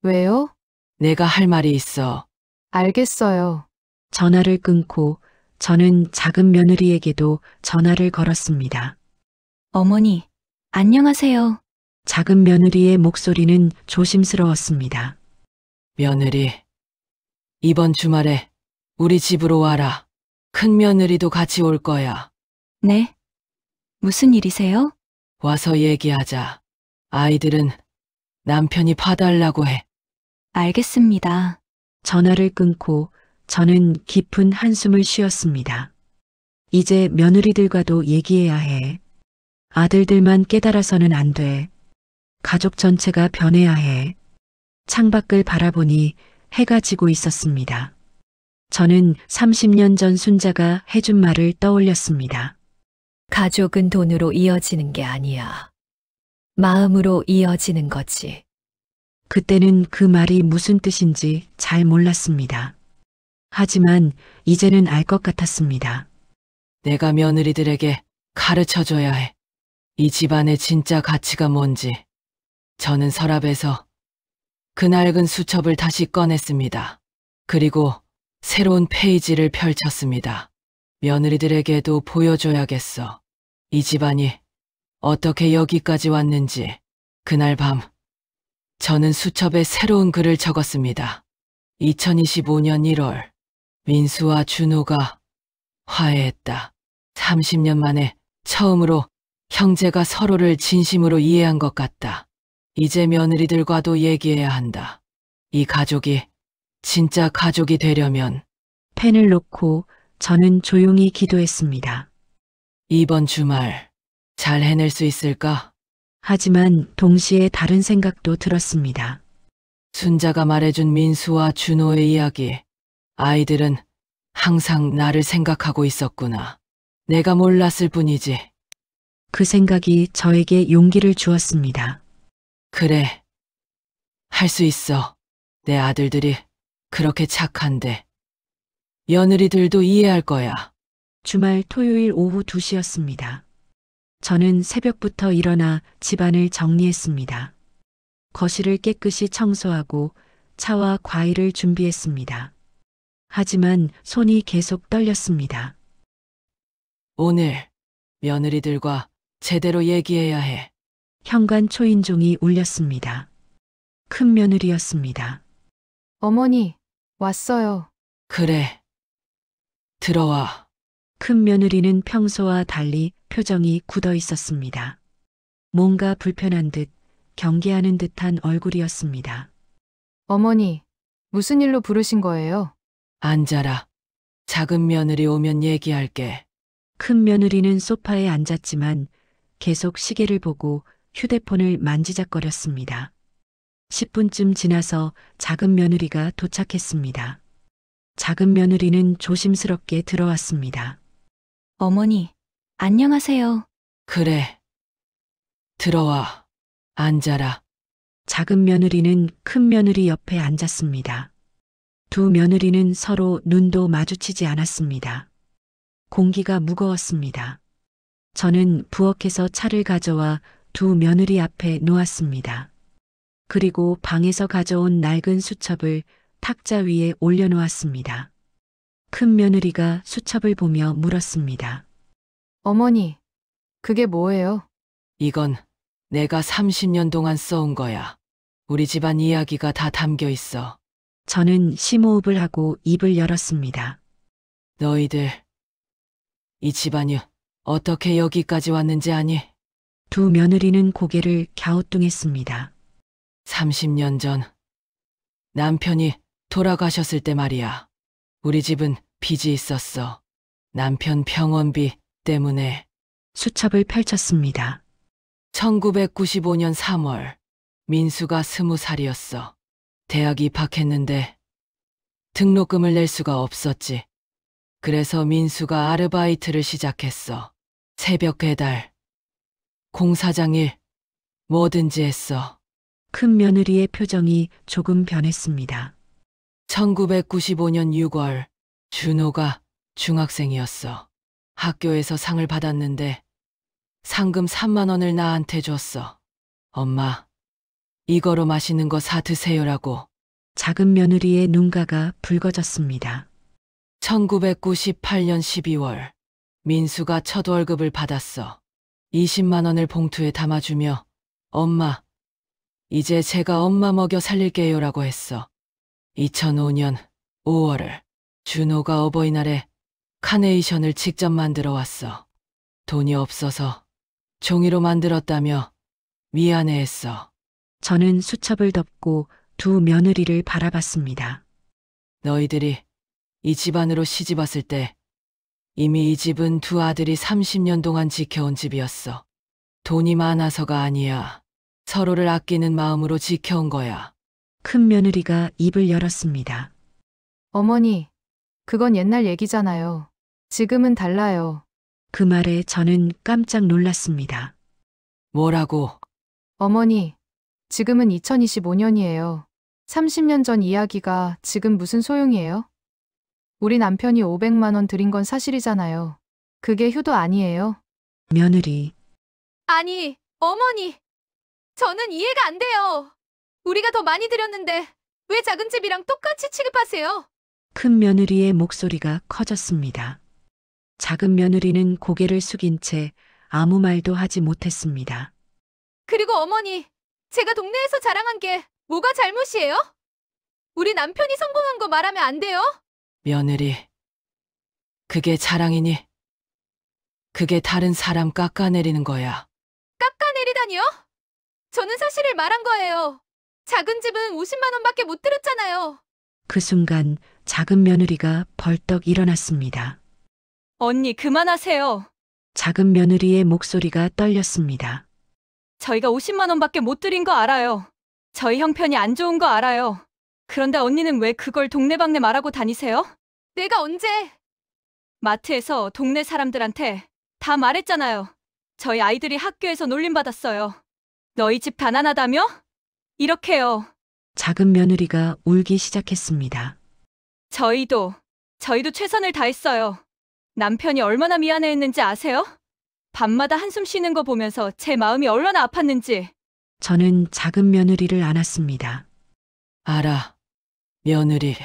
왜요? 내가 할 말이 있어. 알겠어요. 전화를 끊고 저는 작은 며느리에게도 전화를 걸었습니다. 어머니, 안녕하세요. 작은 며느리의 목소리는 조심스러웠습니다. 며느리, 이번 주말에 우리 집으로 와라. 큰 며느리도 같이 올 거야. 네? 무슨 일이세요? 와서 얘기하자. 아이들은 남편이 봐달라고 해. 알겠습니다. 전화를 끊고 저는 깊은 한숨을 쉬었습니다. 이제 며느리들과도 얘기해야 해. 아들들만 깨달아서는 안 돼. 가족 전체가 변해야 해. 창밖을 바라보니 해가 지고 있었습니다. 저는 30년 전 순자가 해준 말을 떠올렸습니다. 가족은 돈으로 이어지는 게 아니야. 마음으로 이어지는 거지. 그때는 그 말이 무슨 뜻인지 잘 몰랐습니다. 하지만 이제는 알 것 같았습니다. 내가 며느리들에게 가르쳐줘야 해. 이 집안의 진짜 가치가 뭔지. 저는 서랍에서 그 낡은 수첩을 다시 꺼냈습니다. 그리고 새로운 페이지를 펼쳤습니다. 며느리들에게도 보여줘야겠어. 이 집안이 어떻게 여기까지 왔는지. 그날 밤, 저는 수첩에 새로운 글을 적었습니다. 2025년 1월, 민수와 준호가 화해했다. 30년 만에 처음으로 형제가 서로를 진심으로 이해한 것 같다. 이제 며느리들과도 얘기해야 한다. 이 가족이 진짜 가족이 되려면 펜을 놓고 저는 조용히 기도했습니다. 이번 주말 잘 해낼 수 있을까? 하지만 동시에 다른 생각도 들었습니다. 순자가 말해준 민수와 준호의 이야기. 아이들은 항상 나를 생각하고 있었구나. 내가 몰랐을 뿐이지. 그 생각이 저에게 용기를 주었습니다. 그래. 할 수 있어. 내 아들들이 그렇게 착한데. 며느리들도 이해할 거야. 주말 토요일 오후 2시였습니다. 저는 새벽부터 일어나 집안을 정리했습니다. 거실을 깨끗이 청소하고 차와 과일을 준비했습니다. 하지만 손이 계속 떨렸습니다. 오늘 며느리들과 제대로 얘기해야 해. 현관 초인종이 울렸습니다. 큰 며느리였습니다. 어머니, 왔어요. 그래. 들어와. 큰 며느리는 평소와 달리 표정이 굳어 있었습니다. 뭔가 불편한 듯 경계하는 듯한 얼굴이었습니다. 어머니, 무슨 일로 부르신 거예요? 앉아라. 작은 며느리 오면 얘기할게. 큰 며느리는 소파에 앉았지만 계속 시계를 보고 휴대폰을 만지작거렸습니다. 10분쯤 지나서 작은 며느리가 도착했습니다. 작은 며느리는 조심스럽게 들어왔습니다. 어머니, 안녕하세요. 그래. 들어와. 앉아라. 작은 며느리는 큰 며느리 옆에 앉았습니다. 두 며느리는 서로 눈도 마주치지 않았습니다. 공기가 무거웠습니다. 저는 부엌에서 차를 가져와 두 며느리 앞에 놓았습니다. 그리고 방에서 가져온 낡은 수첩을 탁자 위에 올려놓았습니다. 큰 며느리가 수첩을 보며 물었습니다. 어머니, 그게 뭐예요? 이건 내가 30년 동안 써온 거야. 우리 집안 이야기가 다 담겨 있어. 저는 심호흡을 하고 입을 열었습니다. 너희들, 이 집안이 어떻게 여기까지 왔는지 아니? 두 며느리는 고개를 갸우뚱했습니다. 30년 전 남편이 돌아가셨을 때 말이야. 우리 집은 빚이 있었어. 남편 병원비 때문에. 수첩을 펼쳤습니다. 1995년 3월 민수가 20살이었어. 대학 입학했는데 등록금을 낼 수가 없었지. 그래서 민수가 아르바이트를 시작했어. 새벽 배달, 공사장 일, 뭐든지 했어. 큰 며느리의 표정이 조금 변했습니다. 1995년 6월, 준호가 중학생이었어. 학교에서 상을 받았는데 상금 3만 원을 나한테 줬어. 엄마, 이거로 맛있는 거 사 드세요라고. 작은 며느리의 눈가가 붉어졌습니다. 1998년 12월, 민수가 첫 월급을 받았어. 20만 원을 봉투에 담아주며 엄마, 이제 제가 엄마 먹여 살릴게요라고 했어. 2005년 5월을 준호가 어버이날에 카네이션을 직접 만들어 왔어. 돈이 없어서 종이로 만들었다며 미안해했어. 저는 수첩을 덮고 두 며느리를 바라봤습니다. 너희들이 이 집안으로 시집 왔을 때 이미 이 집은 두 아들이 30년 동안 지켜온 집이었어. 돈이 많아서가 아니야. 서로를 아끼는 마음으로 지켜온 거야. 큰 며느리가 입을 열었습니다. 어머니, 그건 옛날 얘기잖아요. 지금은 달라요. 그 말에 저는 깜짝 놀랐습니다. 뭐라고? 어머니, 지금은 2025년이에요. 30년 전 이야기가 지금 무슨 소용이에요? 우리 남편이 500만 원 드린 건 사실이잖아요. 그게 효도 아니에요? 며느리, 아니, 어머니. 저는 이해가 안 돼요. 우리가 더 많이 드렸는데 왜 작은 집이랑 똑같이 취급하세요? 큰 며느리의 목소리가 커졌습니다. 작은 며느리는 고개를 숙인 채 아무 말도 하지 못했습니다. 그리고 어머니, 제가 동네에서 자랑한 게 뭐가 잘못이에요? 우리 남편이 성공한 거 말하면 안 돼요? 며느리, 그게 자랑이니? 그게 다른 사람 깎아내리는 거야. 깎아내리다니요? 저는 사실을 말한 거예요. 작은 집은 50만 원밖에 못 드렸잖아요. 그 순간 작은 며느리가 벌떡 일어났습니다. 언니, 그만하세요. 작은 며느리의 목소리가 떨렸습니다. 저희가 50만 원밖에 못 드린 거 알아요. 저희 형편이 안 좋은 거 알아요. 그런데 언니는 왜 그걸 동네방네 말하고 다니세요? 내가 언제? 마트에서 동네 사람들한테 다 말했잖아요. 저희 아이들이 학교에서 놀림받았어요. 너희 집 가난하다며? 이렇게요. 작은 며느리가 울기 시작했습니다. 저희도 최선을 다했어요. 남편이 얼마나 미안해했는지 아세요? 밤마다 한숨 쉬는 거 보면서 제 마음이 얼마나 아팠는지. 저는 작은 며느리를 안았습니다. 알아. 며느리,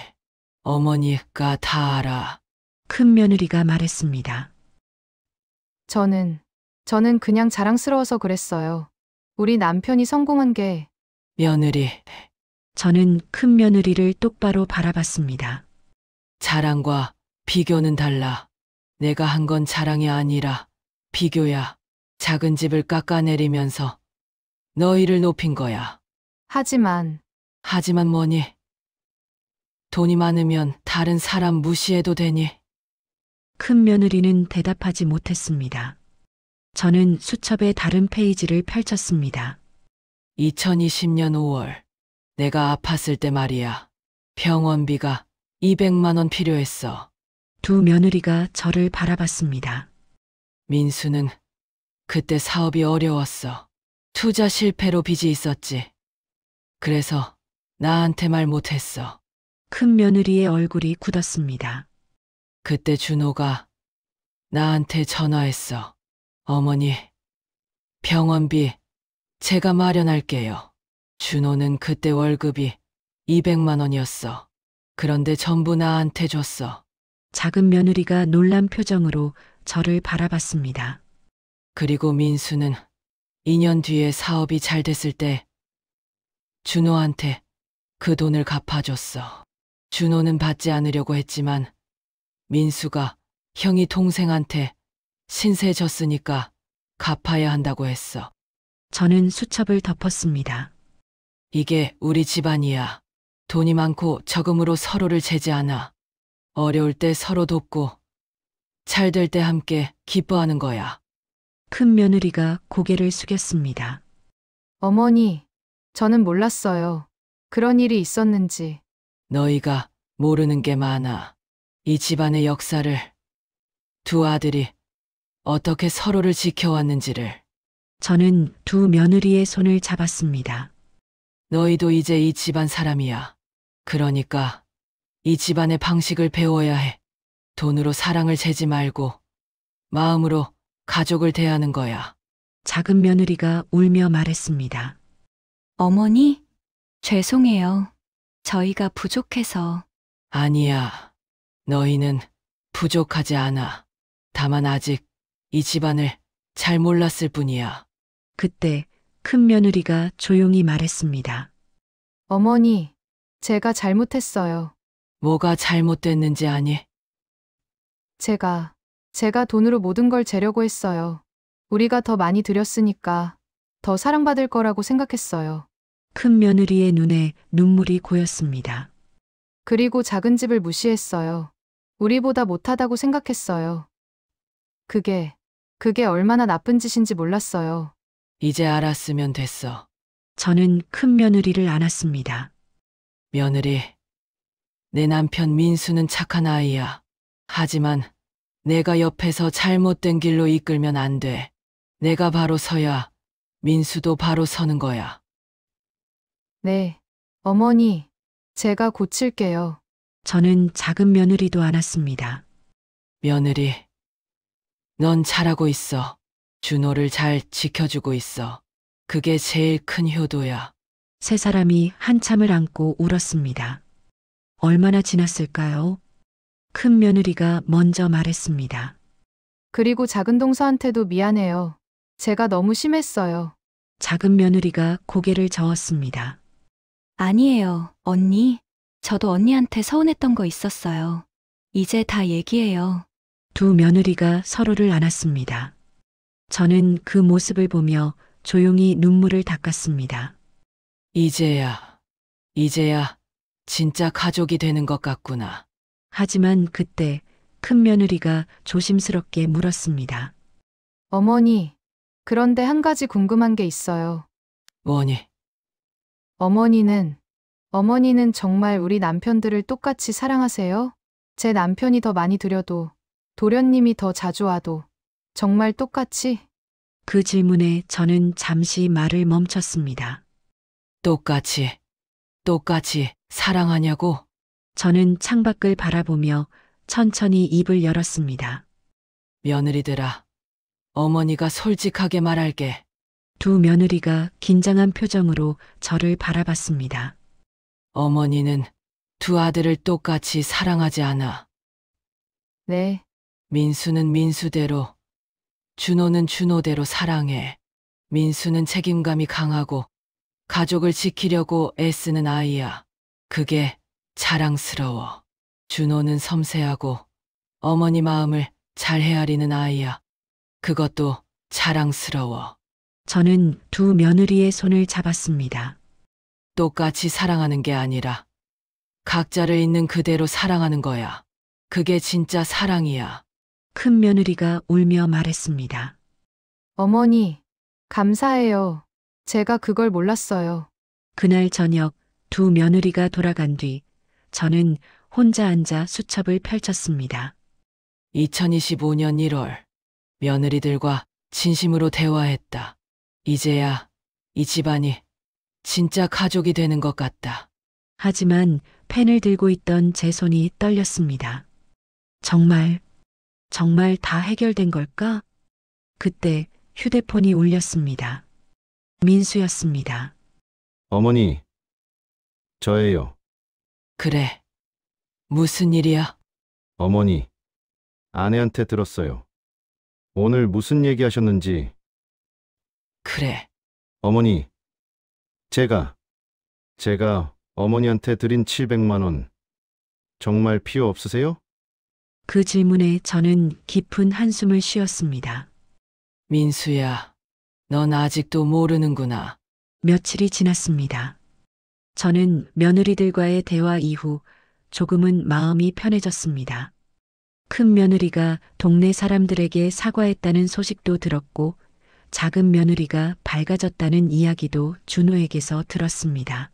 어머니가 다 알아. 큰 며느리가 말했습니다. 저는 그냥 자랑스러워서 그랬어요. 우리 남편이 성공한 게 며느리, 저는 큰 며느리를 똑바로 바라봤습니다. 자랑과 비교는 달라. 내가 한 건 자랑이 아니라 비교야. 작은 집을 깎아내리면서 너희를 높인 거야. 하지만 뭐니? 돈이 많으면 다른 사람 무시해도 되니? 큰 며느리는 대답하지 못했습니다. 저는 수첩의 다른 페이지를 펼쳤습니다. 2020년 5월, 내가 아팠을 때 말이야. 병원비가 200만 원 필요했어. 두 며느리가 저를 바라봤습니다. 민수는 그때 사업이 어려웠어. 투자 실패로 빚이 있었지. 그래서 나한테 말 못했어. 큰 며느리의 얼굴이 굳었습니다. 그때 준호가 나한테 전화했어. 어머니, 병원비 제가 마련할게요. 준호는 그때 월급이 200만 원이었어. 그런데 전부 나한테 줬어. 작은 며느리가 놀란 표정으로 저를 바라봤습니다. 그리고 민수는 2년 뒤에 사업이 잘 됐을 때 준호한테 그 돈을 갚아줬어. 준호는 받지 않으려고 했지만 민수가 형이 동생한테 신세 졌으니까 갚아야 한다고 했어. 저는 수첩을 덮었습니다. 이게 우리 집안이야. 돈이 많고 적음으로 서로를 재지 않아. 어려울 때 서로 돕고 잘 될 때 함께 기뻐하는 거야. 큰 며느리가 고개를 숙였습니다. 어머니, 저는 몰랐어요. 그런 일이 있었는지. 너희가 모르는 게 많아. 이 집안의 역사를, 두 아들이 어떻게 서로를 지켜왔는지를. 저는 두 며느리의 손을 잡았습니다. 너희도 이제 이 집안 사람이야. 그러니까 이 집안의 방식을 배워야 해. 돈으로 사랑을 재지 말고 마음으로 가족을 대하는 거야. 작은 며느리가 울며 말했습니다. 어머니, 죄송해요. 저희가 부족해서. 아니야. 너희는 부족하지 않아. 다만 아직 이 집안을 잘 몰랐을 뿐이야. 그때 큰 며느리가 조용히 말했습니다. 어머니, 제가 잘못했어요. 뭐가 잘못됐는지 아니? 제가 돈으로 모든 걸 재려고 했어요. 우리가 더 많이 드렸으니까 더 사랑받을 거라고 생각했어요. 큰 며느리의 눈에 눈물이 고였습니다. 그리고 작은 집을 무시했어요. 우리보다 못하다고 생각했어요. 그게 얼마나 나쁜 짓인지 몰랐어요. 이제 알았으면 됐어. 저는 큰 며느리를 안았습니다. 며느리, 내 남편 민수는 착한 아이야. 하지만 내가 옆에서 잘못된 길로 이끌면 안 돼. 내가 바로 서야 민수도 바로 서는 거야. 네, 어머니, 제가 고칠게요. 저는 작은 며느리도 안았습니다. 며느리, 넌 잘하고 있어. 준호를 잘 지켜주고 있어. 그게 제일 큰 효도야. 세 사람이 한참을 안고 울었습니다. 얼마나 지났을까요? 큰 며느리가 먼저 말했습니다. 그리고 작은 동서한테도 미안해요. 제가 너무 심했어요. 작은 며느리가 고개를 저었습니다. 아니에요, 언니. 저도 언니한테 서운했던 거 있었어요. 이제 다 얘기해요. 두 며느리가 서로를 안았습니다. 저는 그 모습을 보며 조용히 눈물을 닦았습니다. 이제야 진짜 가족이 되는 것 같구나. 하지만 그때 큰 며느리가 조심스럽게 물었습니다. 어머니, 그런데 한 가지 궁금한 게 있어요. 뭐니? 어머니는 정말 우리 남편들을 똑같이 사랑하세요? 제 남편이 더 많이 드려도, 도련님이 더 자주 와도, 정말 똑같이? 그 질문에 저는 잠시 말을 멈췄습니다. 똑같이 사랑하냐고? 저는 창밖을 바라보며 천천히 입을 열었습니다. 며느리들아, 어머니가 솔직하게 말할게. 두 며느리가 긴장한 표정으로 저를 바라봤습니다. 어머니는 두 아들을 똑같이 사랑하지 않아. 네, 민수는 민수대로, 준호는 준호대로 사랑해. 민수는 책임감이 강하고 가족을 지키려고 애쓰는 아이야. 그게 자랑스러워. 준호는 섬세하고 어머니 마음을 잘 헤아리는 아이야. 그것도 자랑스러워. 저는 두 며느리의 손을 잡았습니다. 똑같이 사랑하는 게 아니라 각자를 있는 그대로 사랑하는 거야. 그게 진짜 사랑이야. 큰 며느리가 울며 말했습니다. 어머니, 감사해요. 제가 그걸 몰랐어요. 그날 저녁 두 며느리가 돌아간 뒤 저는 혼자 앉아 수첩을 펼쳤습니다. 2025년 1월 며느리들과 진심으로 대화했다. 이제야 이 집안이 진짜 가족이 되는 것 같다. 하지만 펜을 들고 있던 제 손이 떨렸습니다. 정말 다 해결된 걸까? 그때 휴대폰이 울렸습니다. 민수였습니다. 어머니, 저예요. 그래. 무슨 일이야? 어머니, 아내한테 들었어요. 오늘 무슨 얘기 하셨는지. 그래. 어머니, 제가 어머니한테 드린 700만 원 정말 필요 없으세요? 그 질문에 저는 깊은 한숨을 쉬었습니다. 민수야, 넌 아직도 모르는구나. 며칠이 지났습니다. 저는 며느리들과의 대화 이후 조금은 마음이 편해졌습니다. 큰 며느리가 동네 사람들에게 사과했다는 소식도 들었고 작은 며느리가 밝아졌다는 이야기도 준호에게서 들었습니다.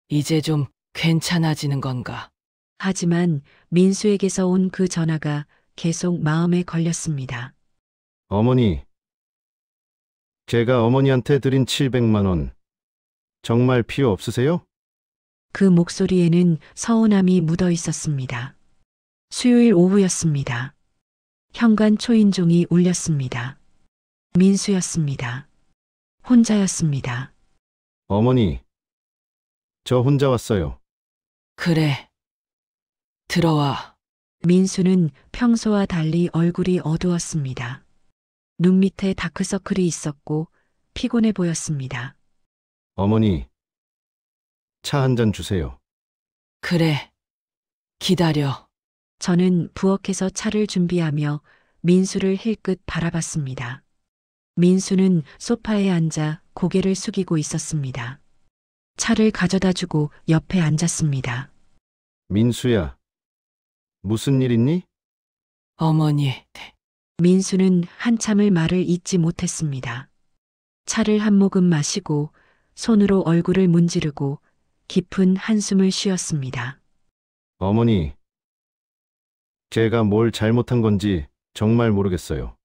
이제 좀 괜찮아지는 건가? 하지만 민수에게서 온 그 전화가 계속 마음에 걸렸습니다. 어머니, 제가 어머니한테 드린 700만 원 정말 필요 없으세요? 그 목소리에는 서운함이 묻어 있었습니다. 수요일 오후였습니다. 현관 초인종이 울렸습니다. 민수였습니다. 혼자였습니다. 어머니, 저 혼자 왔어요. 그래. 들어와. 민수는 평소와 달리 얼굴이 어두웠습니다. 눈 밑에 다크서클이 있었고 피곤해 보였습니다. 어머니, 차 한 잔 주세요. 그래. 기다려. 저는 부엌에서 차를 준비하며 민수를 힐끗 바라봤습니다. 민수는 소파에 앉아 고개를 숙이고 있었습니다. 차를 가져다 주고 옆에 앉았습니다. 민수야, 무슨 일 있니? 어머니. 민수는 한참을 말을 잇지 못했습니다. 차를 한 모금 마시고 손으로 얼굴을 문지르고 깊은 한숨을 쉬었습니다. 어머니, 제가 뭘 잘못한 건지 정말 모르겠어요.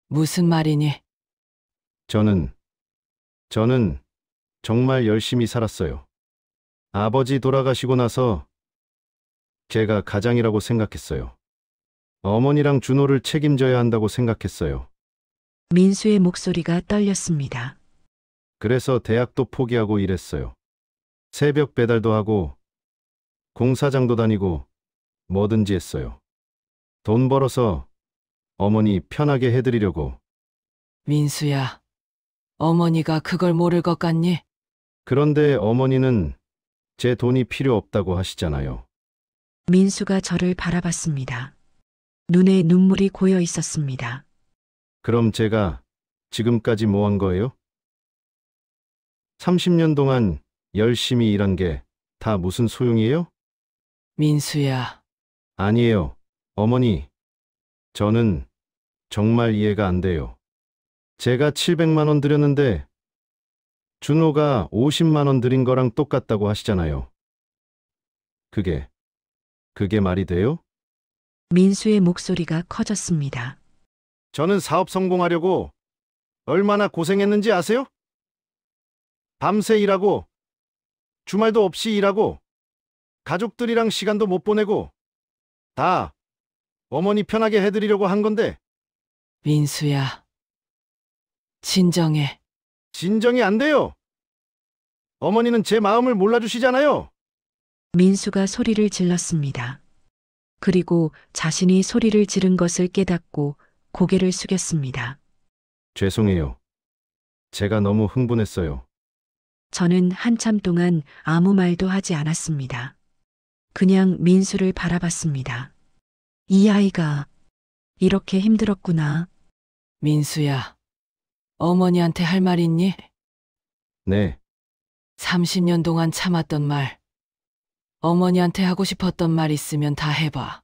무슨 말이니? 저는 정말 열심히 살았어요. 아버지 돌아가시고 나서 제가 가장이라고 생각했어요. 어머니랑 준호를 책임져야 한다고 생각했어요. 민수의 목소리가 떨렸습니다. 그래서 대학도 포기하고 일했어요. 새벽 배달도 하고 공사장도 다니고 뭐든지 했어요. 돈 벌어서 어머니 편하게 해드리려고. 민수야. 어머니가 그걸 모를 것 같니? 그런데 어머니는 제 돈이 필요 없다고 하시잖아요. 민수가 저를 바라봤습니다. 눈에 눈물이 고여 있었습니다. 그럼 제가 지금까지 뭐 한 거예요? 30년 동안 열심히 일한 게 다 무슨 소용이에요? 민수야. 아니에요, 어머니. 저는 정말 이해가 안 돼요. 제가 700만 원 드렸는데 준호가 50만 원 드린 거랑 똑같다고 하시잖아요. 그게 말이 돼요? 민수의 목소리가 커졌습니다. 저는 사업 성공하려고 얼마나 고생했는지 아세요? 밤새 일하고 주말도 없이 일하고 가족들이랑 시간도 못 보내고 다 어머니 편하게 해드리려고 한 건데 민수야. 진정해. 진정이 안 돼요. 어머니는 제 마음을 몰라주시잖아요. 민수가 소리를 질렀습니다. 그리고 자신이 소리를 지른 것을 깨닫고 고개를 숙였습니다. 죄송해요. 제가 너무 흥분했어요. 저는 한참 동안 아무 말도 하지 않았습니다. 그냥 민수를 바라봤습니다. 이 아이가 이렇게 힘들었구나. 민수야. 어머니한테 할 말 있니? 네, 30년 동안 참았던 말. 어머니한테 하고 싶었던 말 있으면 다 해봐.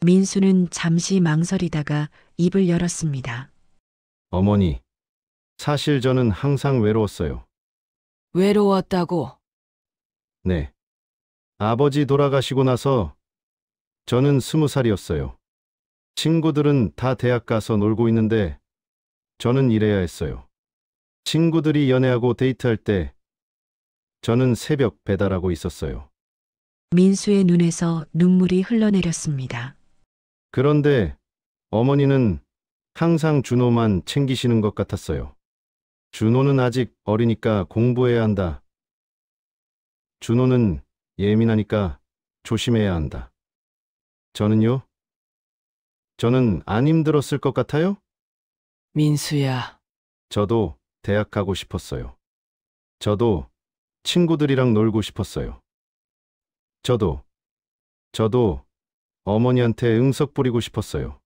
민수는 잠시 망설이다가 입을 열었습니다. 어머니. 사실 저는 항상 외로웠어요. 외로웠다고? 네. 아버지 돌아가시고 나서 저는 20살이었어요. 친구들은 다 대학 가서 놀고 있는데 저는 일해야 했어요. 친구들이 연애하고 데이트할 때 저는 새벽 배달하고 있었어요. 민수의 눈에서 눈물이 흘러내렸습니다. 그런데 어머니는 항상 준호만 챙기시는 것 같았어요. 준호는 아직 어리니까 공부해야 한다. 준호는 예민하니까 조심해야 한다. 저는요? 저는 안 힘들었을 것 같아요? 민수야. 저도 대학 가고 싶었어요. 저도 친구들이랑 놀고 싶었어요. 저도 어머니한테 응석 부리고 싶었어요.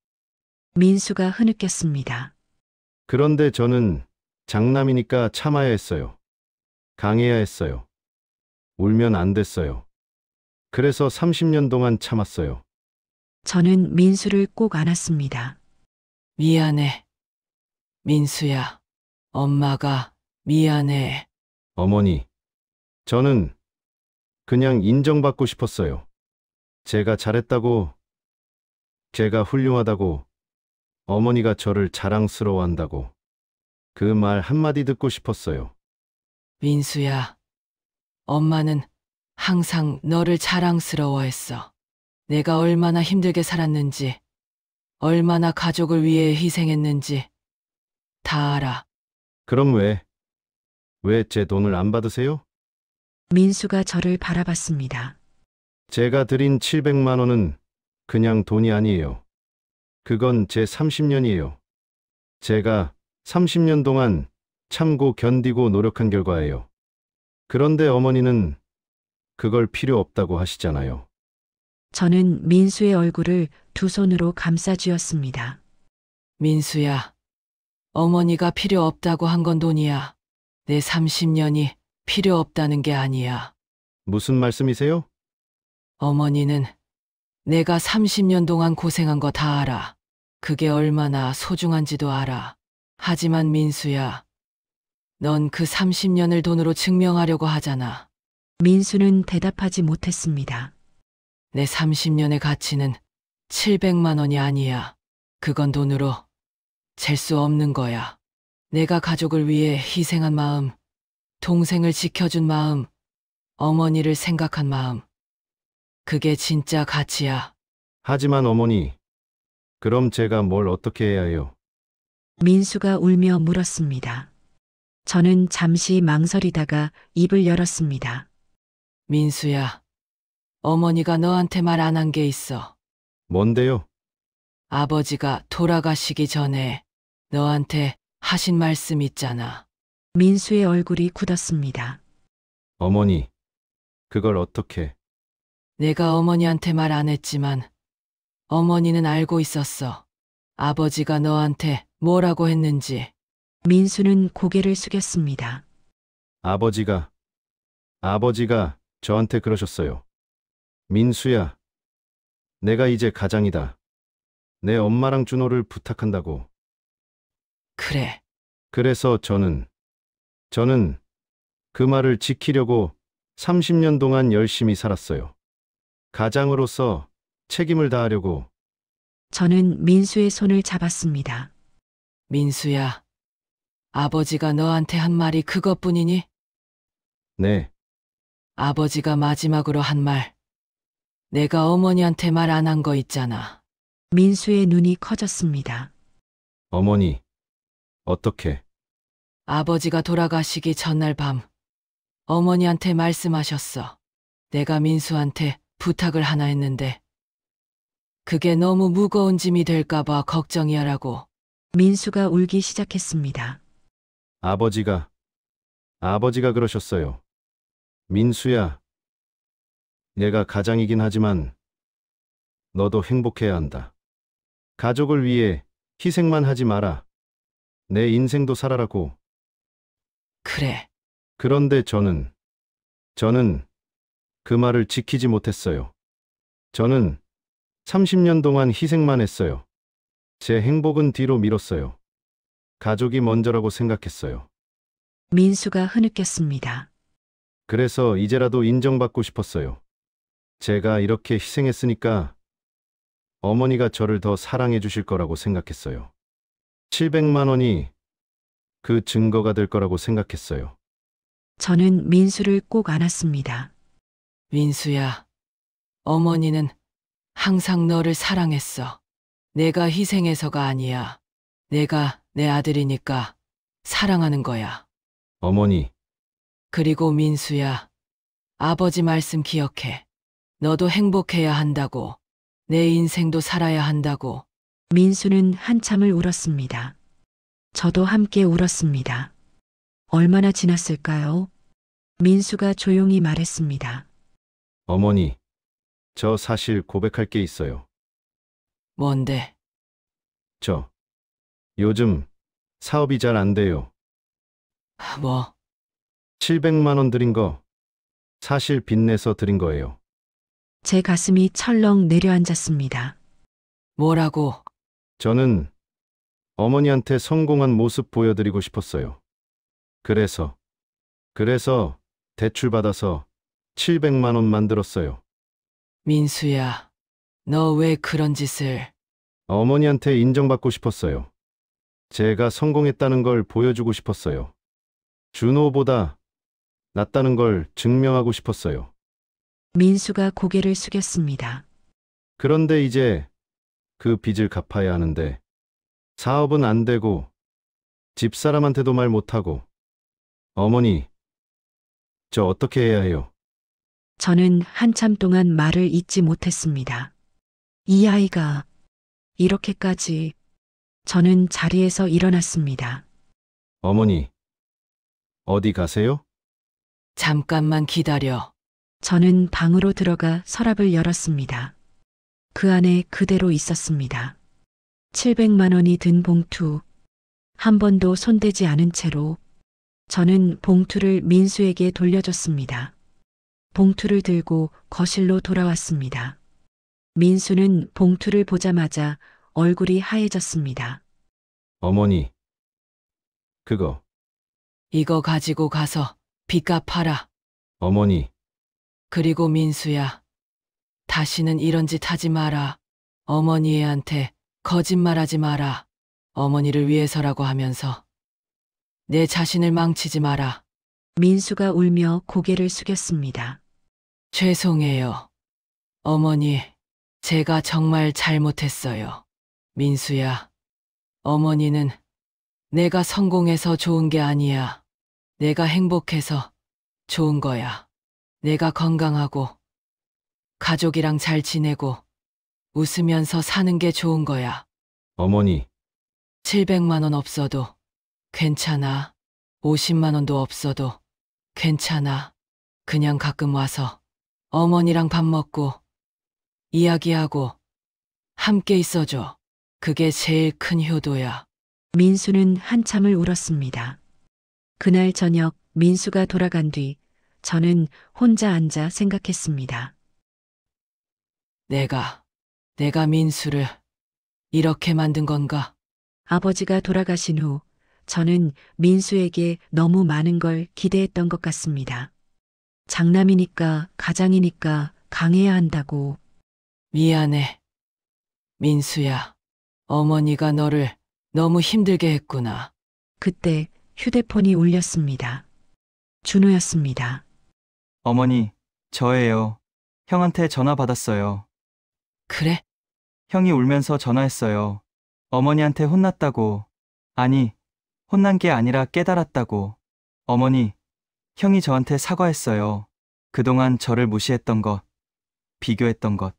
민수가 흐느꼈습니다. 그런데 저는 장남이니까 참아야 했어요. 강해야 했어요. 울면 안 됐어요. 그래서 30년 동안 참았어요. 저는 민수를 꼭 안았습니다. 미안해. 민수야. 엄마가 미안해. 어머니, 저는 그냥 인정받고 싶었어요. 제가 잘했다고, 제가 훌륭하다고, 어머니가 저를 자랑스러워한다고 그 말 한마디 듣고 싶었어요. 민수야. 엄마는 항상 너를 자랑스러워했어. 내가 얼마나 힘들게 살았는지, 얼마나 가족을 위해 희생했는지 다 알아. 그럼 왜 제 돈을 안 받으세요? 민수가 저를 바라봤습니다. 제가 드린 700만 원은 그냥 돈이 아니에요. 그건 제 30년이에요. 제가 30년 동안 참고 견디고 노력한 결과예요. 그런데 어머니는 그걸 필요 없다고 하시잖아요. 저는 민수의 얼굴을 두 손으로 감싸 쥐었습니다. 민수야, 어머니가 필요 없다고 한 건 돈이야. 내 30년이 필요 없다는 게 아니야. 무슨 말씀이세요? 어머니는 내가 30년 동안 고생한 거 다 알아. 그게 얼마나 소중한지도 알아. 하지만 민수야, 넌 그 30년을 돈으로 증명하려고 하잖아. 민수는 대답하지 못했습니다. 내 30년의 가치는 700만 원이 아니야. 그건 돈으로 잴 수 없는 거야. 내가 가족을 위해 희생한 마음, 동생을 지켜준 마음, 어머니를 생각한 마음. 그게 진짜 가치야. 하지만 어머니, 그럼 제가 뭘 어떻게 해야 해요? 민수가 울며 물었습니다. 저는 잠시 망설이다가 입을 열었습니다. 민수야, 어머니가 너한테 말 안 한 게 있어. 뭔데요? 아버지가 돌아가시기 전에 너한테 하신 말씀 있잖아. 민수의 얼굴이 굳었습니다. 어머니, 그걸 어떻게? 내가 어머니한테 말 안 했지만 어머니는 알고 있었어. 아버지가 너한테 뭐라고 했는지. 민수는 고개를 숙였습니다. 아버지가 저한테 그러셨어요. 민수야, 내가 이제 가장이다. 내 엄마랑 준호를 부탁한다고. 그래, 그래서 저는 그 말을 지키려고 30년 동안 열심히 살았어요. 가장으로서 책임을 다하려고. 저는 민수의 손을 잡았습니다. 민수야, 아버지가 너한테 한 말이 그것뿐이니? 네, 아버지가 마지막으로 한 말. 내가 어머니한테 말 안 한 거 있잖아. 민수의 눈이 커졌습니다. 어머니, 어떻게? 아버지가 돌아가시기 전날 밤 어머니한테 말씀하셨어. 내가 민수한테 부탁을 하나 했는데 그게 너무 무거운 짐이 될까봐 걱정이야라고. 민수가 울기 시작했습니다. 아버지가 그러셨어요. 민수야, 내가 가장이긴 하지만 너도 행복해야 한다. 가족을 위해 희생만 하지 마라. 내 인생도 살아라고. 그래, 그런데 저는 그 말을 지키지 못했어요. 저는 30년 동안 희생만 했어요. 제 행복은 뒤로 미뤘어요. 가족이 먼저라고 생각했어요. 민수가 흐느꼈습니다. 그래서 이제라도 인정받고 싶었어요. 제가 이렇게 희생했으니까 어머니가 저를 더 사랑해 주실 거라고 생각했어요. 700만 원이 그 증거가 될 거라고 생각했어요. 저는 민수를 꼭 안았습니다. 민수야, 어머니는 항상 너를 사랑했어. 내가 희생해서가 아니야. 내가 내 아들이니까 사랑하는 거야. 어머니, 그리고 민수야, 아버지 말씀 기억해. 너도 행복해야 한다고. 내 인생도 살아야 한다고. 민수는 한참을 울었습니다. 저도 함께 울었습니다. 얼마나 지났을까요? 민수가 조용히 말했습니다. 어머니, 저 사실 고백할 게 있어요. 뭔데? 저 요즘 사업이 잘 안 돼요. 뭐? 700만 원 드린 거 사실 빚내서 드린 거예요. 제 가슴이 철렁 내려앉았습니다. 뭐라고? 저는 어머니한테 성공한 모습 보여드리고 싶었어요. 그래서 대출받아서 700만 원 만들었어요. 민수야, 너 왜 그런 짓을? 어머니한테 인정받고 싶었어요. 제가 성공했다는 걸 보여주고 싶었어요. 준호보다 낫다는 걸 증명하고 싶었어요. 민수가 고개를 숙였습니다. 그런데 이제 그 빚을 갚아야 하는데 사업은 안 되고 집사람한테도 말 못하고 어머니, 저 어떻게 해야 해요? 저는 한참 동안 말을 잇지 못했습니다. 이 아이가 이렇게까지. 저는 자리에서 일어났습니다. 어머니, 어디 가세요? 잠깐만 기다려. 저는 방으로 들어가 서랍을 열었습니다. 그 안에 그대로 있었습니다. 700만 원이 든 봉투. 한 번도 손대지 않은 채로 저는 봉투를 민수에게 돌려줬습니다. 봉투를 들고 거실로 돌아왔습니다. 민수는 봉투를 보자마자 얼굴이 하얘졌습니다. 어머니, 그거, 이거 가지고 가서 빚 갚아라. 어머니, 그리고 민수야, 다시는 이런 짓 하지 마라. 어머니한테 거짓말하지 마라. 어머니를 위해서라고 하면서 내 자신을 망치지 마라. 민수가 울며 고개를 숙였습니다. 죄송해요. 어머니, 제가 정말 잘못했어요. 민수야, 어머니는 내가 성공해서 좋은 게 아니야. 내가 행복해서 좋은 거야. 내가 건강하고 가족이랑 잘 지내고 웃으면서 사는 게 좋은 거야. 어머니, 700만 원 없어도 괜찮아. 50만 원도 없어도 괜찮아. 그냥 가끔 와서 어머니랑 밥 먹고 이야기하고 함께 있어줘. 그게 제일 큰 효도야. 민수는 한참을 울었습니다. 그날 저녁 민수가 돌아간 뒤 저는 혼자 앉아 생각했습니다. 내가 민수를 이렇게 만든 건가? 아버지가 돌아가신 후 저는 민수에게 너무 많은 걸 기대했던 것 같습니다. 장남이니까, 가장이니까 강해야 한다고. 미안해. 민수야, 어머니가 너를 너무 힘들게 했구나. 그때 휴대폰이 울렸습니다. 준호였습니다. 어머니, 저예요. 형한테 전화 받았어요. 그래? 형이 울면서 전화했어요. 어머니한테 혼났다고. 아니, 혼난 게 아니라 깨달았다고. 어머니, 형이 저한테 사과했어요. 그동안 저를 무시했던 것, 비교했던 것,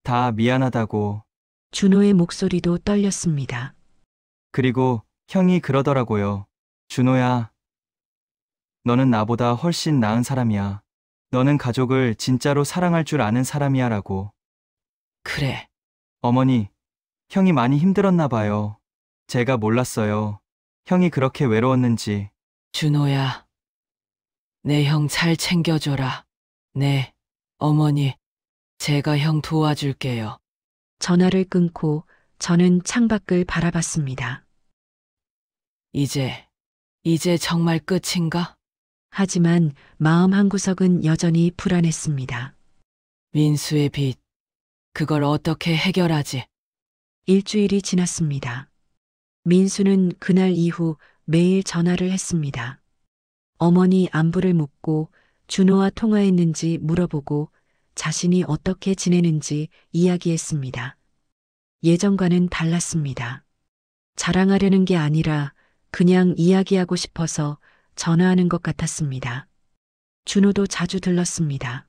다 미안하다고. 준호의 목소리도 떨렸습니다. 그리고 형이 그러더라고요. 준호야, 너는 나보다 훨씬 나은 사람이야. 너는 가족을 진짜로 사랑할 줄 아는 사람이야 라고. 그래. 어머니, 형이 많이 힘들었나 봐요. 제가 몰랐어요. 형이 그렇게 외로웠는지. 준호야, 내 형 잘 챙겨줘라. 네, 어머니, 제가 형 도와줄게요. 전화를 끊고 저는 창밖을 바라봤습니다. 이제 정말 끝인가? 하지만 마음 한구석은 여전히 불안했습니다. 민수의 빚, 그걸 어떻게 해결하지? 일주일이 지났습니다. 민수는 그날 이후 매일 전화를 했습니다. 어머니 안부를 묻고 준호와 통화했는지 물어보고 자신이 어떻게 지내는지 이야기했습니다. 예전과는 달랐습니다. 자랑하려는 게 아니라 그냥 이야기하고 싶어서 전화하는 것 같았습니다. 준호도 자주 들렀습니다.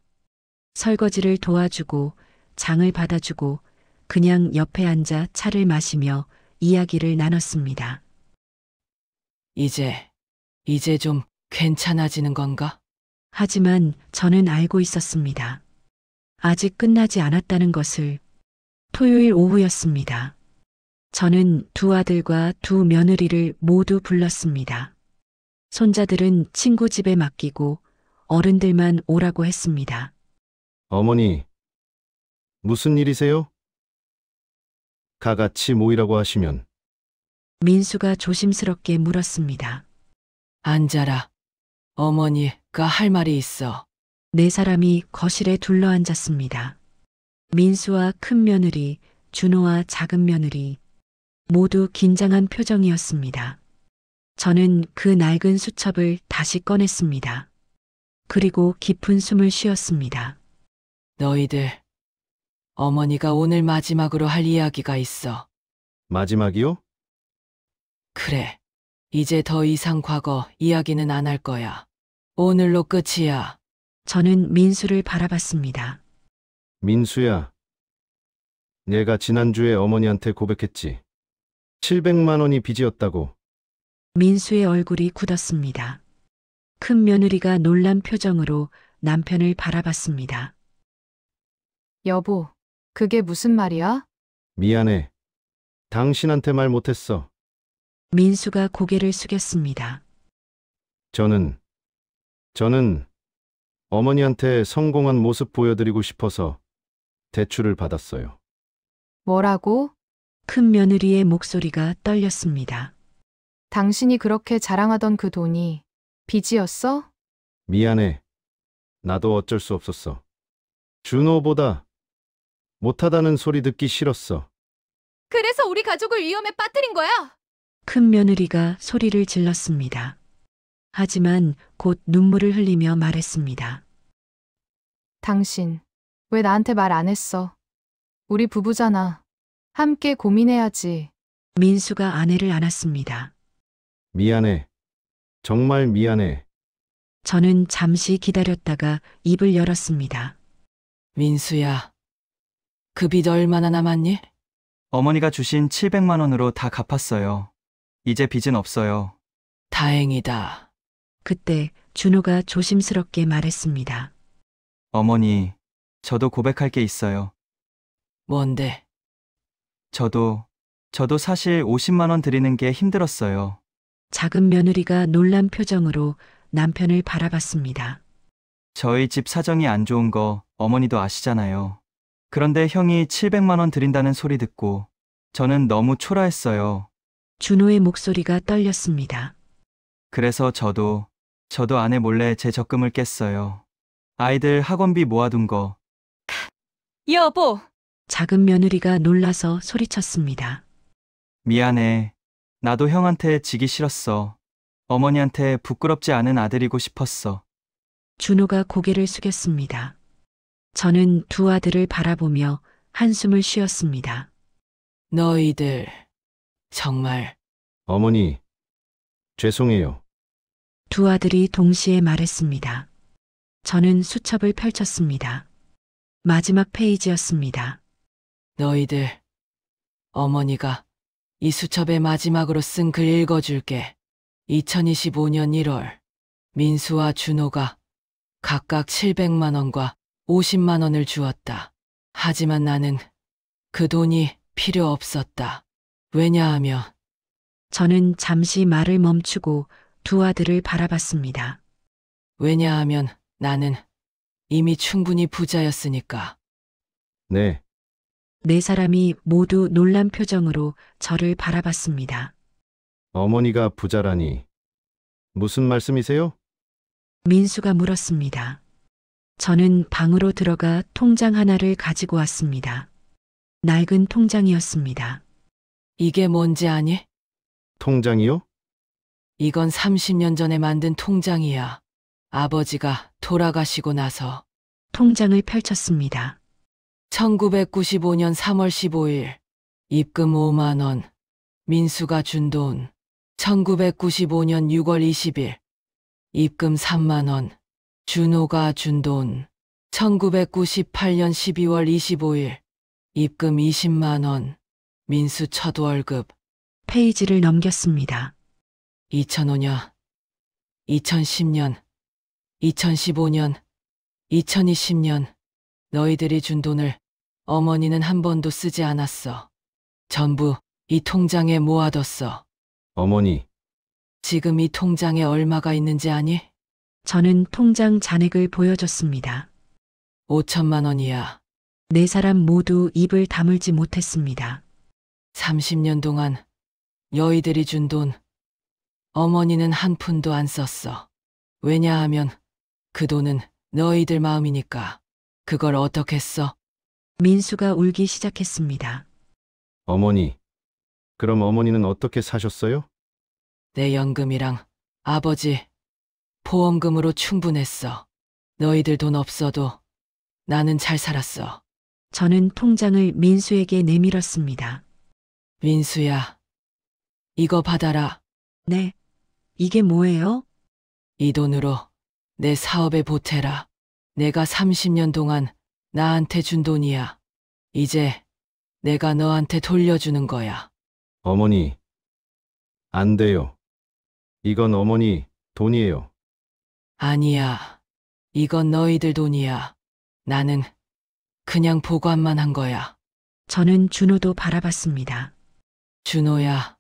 설거지를 도와주고 장을 받아주고 그냥 옆에 앉아 차를 마시며 이야기를 나눴습니다. 이제 좀 괜찮아지는 건가? 하지만 저는 알고 있었습니다. 아직 끝나지 않았다는 것을. 토요일 오후였습니다. 저는 두 아들과 두 며느리를 모두 불렀습니다. 손자들은 친구 집에 맡기고 어른들만 오라고 했습니다. 어머니, 무슨 일이세요? 같이 모이라고 하시면. 민수가 조심스럽게 물었습니다. 앉아라. 어머니가 할 말이 있어. 네 사람이 거실에 둘러앉았습니다. 민수와 큰 며느리, 준호와 작은 며느리, 모두 긴장한 표정이었습니다. 저는 그 낡은 수첩을 다시 꺼냈습니다. 그리고 깊은 숨을 쉬었습니다. 너희들, 어머니가 오늘 마지막으로 할 이야기가 있어. 마지막이요? 그래. 이제 더 이상 과거 이야기는 안 할 거야. 오늘로 끝이야. 저는 민수를 바라봤습니다. 민수야. 내가 지난주에 어머니한테 고백했지. 700만 원이 빚이었다고. 민수의 얼굴이 굳었습니다. 큰 며느리가 놀란 표정으로 남편을 바라봤습니다. 여보, 그게 무슨 말이야? 미안해. 당신한테 말 못했어. 민수가 고개를 숙였습니다. 저는 어머니한테 성공한 모습 보여드리고 싶어서 대출을 받았어요. 뭐라고? 큰 며느리의 목소리가 떨렸습니다. 당신이 그렇게 자랑하던 그 돈이 빚이었어? 미안해. 나도 어쩔 수 없었어. 준호보다 못하다는 소리 듣기 싫었어. 그래서 우리 가족을 위험에 빠뜨린 거야? 큰 며느리가 소리를 질렀습니다. 하지만 곧 눈물을 흘리며 말했습니다. 당신, 왜 나한테 말 안 했어? 우리 부부잖아. 함께 고민해야지. 민수가 아내를 안았습니다. 미안해. 정말 미안해. 저는 잠시 기다렸다가 입을 열었습니다. 민수야, 그 빚 얼마나 남았니? 어머니가 주신 700만 원으로 다 갚았어요. 이제 빚은 없어요. 다행이다. 그때 준호가 조심스럽게 말했습니다. 어머니, 저도 고백할 게 있어요. 뭔데? 저도 사실 50만 원 드리는 게 힘들었어요. 작은 며느리가 놀란 표정으로 남편을 바라봤습니다. 저희 집 사정이 안 좋은 거 어머니도 아시잖아요. 그런데 형이 700만 원 드린다는 소리 듣고 저는 너무 초라했어요. 준호의 목소리가 떨렸습니다. 그래서 저도 아내 몰래 제 적금을 깼어요. 아이들 학원비 모아둔 거. 여보, 작은 며느리가 놀라서 소리쳤습니다. 미안해. 나도 형한테 지기 싫었어. 어머니한테 부끄럽지 않은 아들이고 싶었어. 준호가 고개를 숙였습니다. 저는 두 아들을 바라보며 한숨을 쉬었습니다. 너희들, 정말. 어머니, 죄송해요. 두 아들이 동시에 말했습니다. 저는 수첩을 펼쳤습니다. 마지막 페이지였습니다. 너희들, 어머니가 이 수첩에 마지막으로 쓴 글 읽어줄게. 2025년 1월, 민수와 준호가 각각 700만 원과 50만 원을 주었다. 하지만 나는 그 돈이 필요 없었다. 왜냐하면 저는 잠시 말을 멈추고 두 아들을 바라봤습니다. 나는 이미 충분히 부자였으니까. 네, 네 사람이 모두 놀란 표정으로 저를 바라봤습니다. 어머니가 부자라니. 무슨 말씀이세요? 민수가 물었습니다. 저는 방으로 들어가 통장 하나를 가지고 왔습니다. 낡은 통장이었습니다. 이게 뭔지 아니? 통장이요? 이건 30년 전에 만든 통장이야. 아버지가 돌아가시고 나서 통장을 펼쳤습니다. 1995년 3월 15일 입금 5만 원, 민수가 준 돈. 1995년 6월 20일 입금 3만 원, 준호가 준 돈. 1998년 12월 25일 입금 20만 원, 민수 첫 월급. 페이지를 넘겼습니다. 2005년, 2010년, 2015년, 2020년 너희들이 준 돈을 어머니는 한 번도 쓰지 않았어. 전부 이 통장에 모아뒀어. 어머니, 지금 이 통장에 얼마가 있는지 아니? 저는 통장 잔액을 보여줬습니다. 5천만 원이야. 네 사람 모두 입을 다물지 못했습니다. 30년 동안 너희들이 준 돈, 어머니는 한 푼도 안 썼어. 왜냐하면 그 돈은 너희들 마음이니까. 그걸 어떻게 써? 민수가 울기 시작했습니다. 어머니. 그럼 어머니는 어떻게 사셨어요? 내 연금이랑 아버지 보험금으로 충분했어. 너희들 돈 없어도 나는 잘 살았어. 저는 통장을 민수에게 내밀었습니다. 민수야, 이거 받아라. 네. 이게 뭐예요? 이 돈으로 내 사업에 보태라. 내가 30년 동안 나한테 준 돈이야. 이제 내가 너한테 돌려주는 거야. 어머니, 안 돼요. 이건 어머니 돈이에요. 아니야. 이건 너희들 돈이야. 나는 그냥 보관만 한 거야. 저는 준호도 바라봤습니다. 준호야,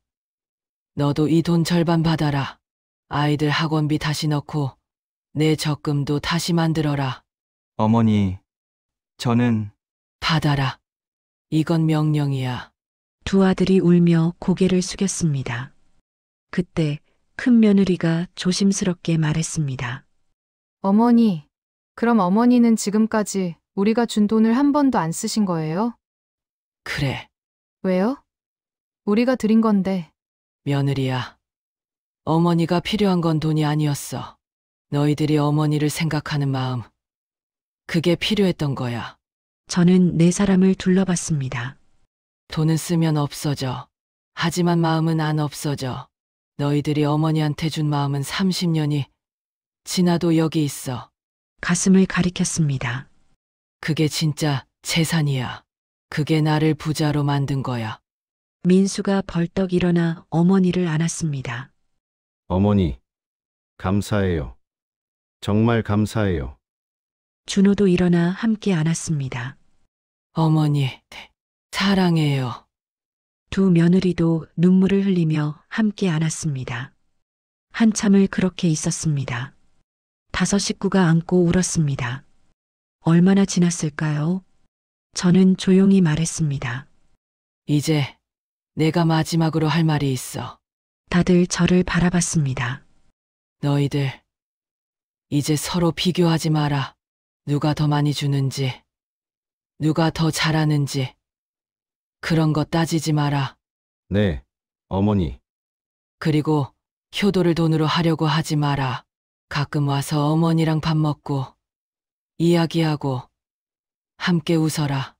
너도 이 돈 절반 받아라. 아이들 학원비 다시 넣고 내 적금도 다시 만들어라. 어머니, 저는 받아라. 이건 명령이야. 두 아들이 울며 고개를 숙였습니다. 그때 큰 며느리가 조심스럽게 말했습니다. 어머니, 그럼 어머니는 지금까지 우리가 준 돈을 한 번도 안 쓰신 거예요? 그래, 왜요? 우리가 드린 건데. 며느리야. 어머니가 필요한 건 돈이 아니었어. 너희들이 어머니를 생각하는 마음. 그게 필요했던 거야. 저는 네 사람을 둘러봤습니다. 돈은 쓰면 없어져. 하지만 마음은 안 없어져. 너희들이 어머니한테 준 마음은 30년이 지나도 여기 있어. 가슴을 가리켰습니다. 그게 진짜 재산이야. 그게 나를 부자로 만든 거야. 민수가 벌떡 일어나 어머니를 안았습니다. 어머니, 감사해요. 정말 감사해요. 준호도 일어나 함께 안았습니다. 어머니, 사랑해요. 두 며느리도 눈물을 흘리며 함께 안았습니다. 한참을 그렇게 있었습니다. 5 식구가 안고 울었습니다. 얼마나 지났을까요? 저는 조용히 말했습니다. 이제 내가 마지막으로 할 말이 있어. 다들 저를 바라봤습니다. 너희들, 이제 서로 비교하지 마라. 누가 더 많이 주는지, 누가 더 잘하는지, 그런 거 따지지 마라. 네, 어머니. 그리고 효도를 돈으로 하려고 하지 마라. 가끔 와서 어머니랑 밥 먹고, 이야기하고, 함께 웃어라.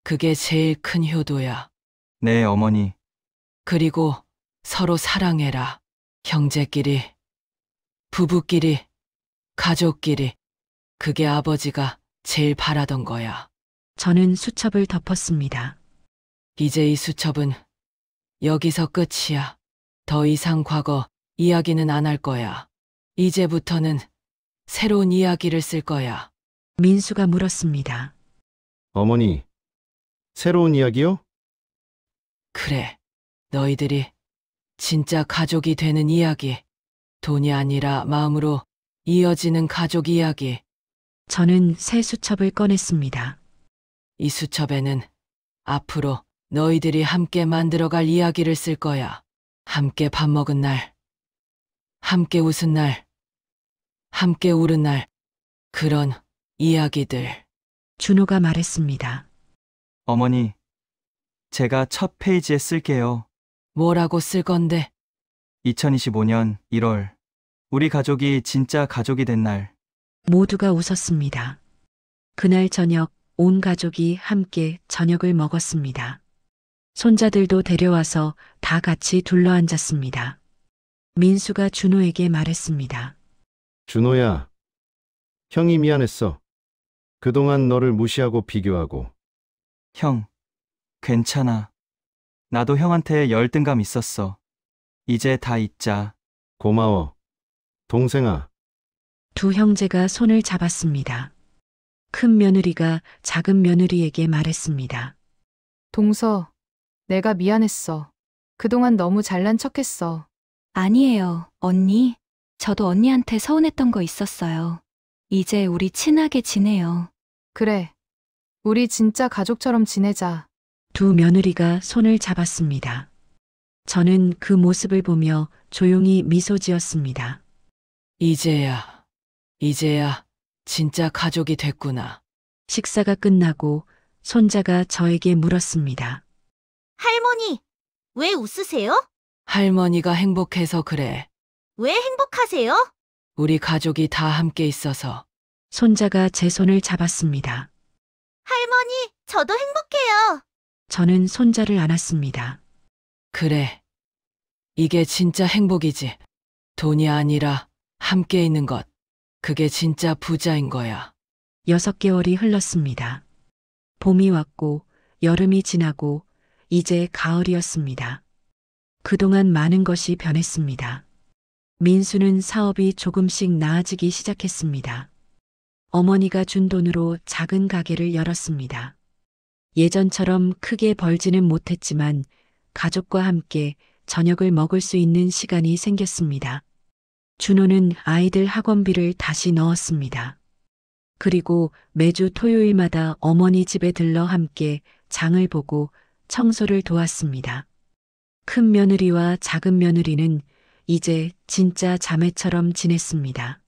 그게 제일 큰 효도야. 네, 어머니. 그리고 서로 사랑해라. 형제끼리, 부부끼리, 가족끼리. 그게 아버지가 제일 바라던 거야. 저는 수첩을 덮었습니다. 이제 이 수첩은 여기서 끝이야. 더 이상 과거 이야기는 안 할 거야. 이제부터는 새로운 이야기를 쓸 거야. 민수가 물었습니다. 어머니, 새로운 이야기요? 그래, 너희들이 진짜 가족이 되는 이야기. 돈이 아니라 마음으로 이어지는 가족 이야기. 저는 새 수첩을 꺼냈습니다. 이 수첩에는 앞으로 너희들이 함께 만들어갈 이야기를 쓸 거야. 함께 밥 먹은 날, 함께 웃은 날, 함께 울은 날, 그런 이야기들. 준호가 말했습니다. 어머니, 제가 첫 페이지에 쓸게요. 뭐라고 쓸 건데? 2025년 1월. 우리 가족이 진짜 가족이 된 날. 모두가 웃었습니다. 그날 저녁 온 가족이 함께 저녁을 먹었습니다. 손자들도 데려와서 다 같이 둘러앉았습니다. 민수가 준호에게 말했습니다. 준호야, 형이 미안했어. 그동안 너를 무시하고 비교하고. 형, 괜찮아. 나도 형한테 열등감 있었어. 이제 다 잊자. 고마워. 동생아. 두 형제가 손을 잡았습니다. 큰 며느리가 작은 며느리에게 말했습니다. 동서, 내가 미안했어. 그동안 너무 잘난 척했어. 아니에요, 언니. 저도 언니한테 서운했던 거 있었어요. 이제 우리 친하게 지내요. 그래. 우리 진짜 가족처럼 지내자. 두 며느리가 손을 잡았습니다. 저는 그 모습을 보며 조용히 미소 지었습니다. 이제야 진짜 가족이 됐구나. 식사가 끝나고 손자가 저에게 물었습니다. 할머니, 왜 웃으세요? 할머니가 행복해서 그래. 왜 행복하세요? 우리 가족이 다 함께 있어서. 손자가 제 손을 잡았습니다. 할머니, 저도 행복해요. 저는 손자를 안았습니다. 그래. 이게 진짜 행복이지. 돈이 아니라 함께 있는 것. 그게 진짜 부자인 거야. 6개월이 흘렀습니다. 봄이 왔고 여름이 지나고 이제 가을이었습니다. 그동안 많은 것이 변했습니다. 민수는 사업이 조금씩 나아지기 시작했습니다. 어머니가 준 돈으로 작은 가게를 열었습니다. 예전처럼 크게 벌지는 못했지만 가족과 함께 저녁을 먹을 수 있는 시간이 생겼습니다. 준호는 아이들 학원비를 다시 넣었습니다. 그리고 매주 토요일마다 어머니 집에 들러 함께 장을 보고 청소를 도왔습니다. 큰 며느리와 작은 며느리는 이제 진짜 자매처럼 지냈습니다.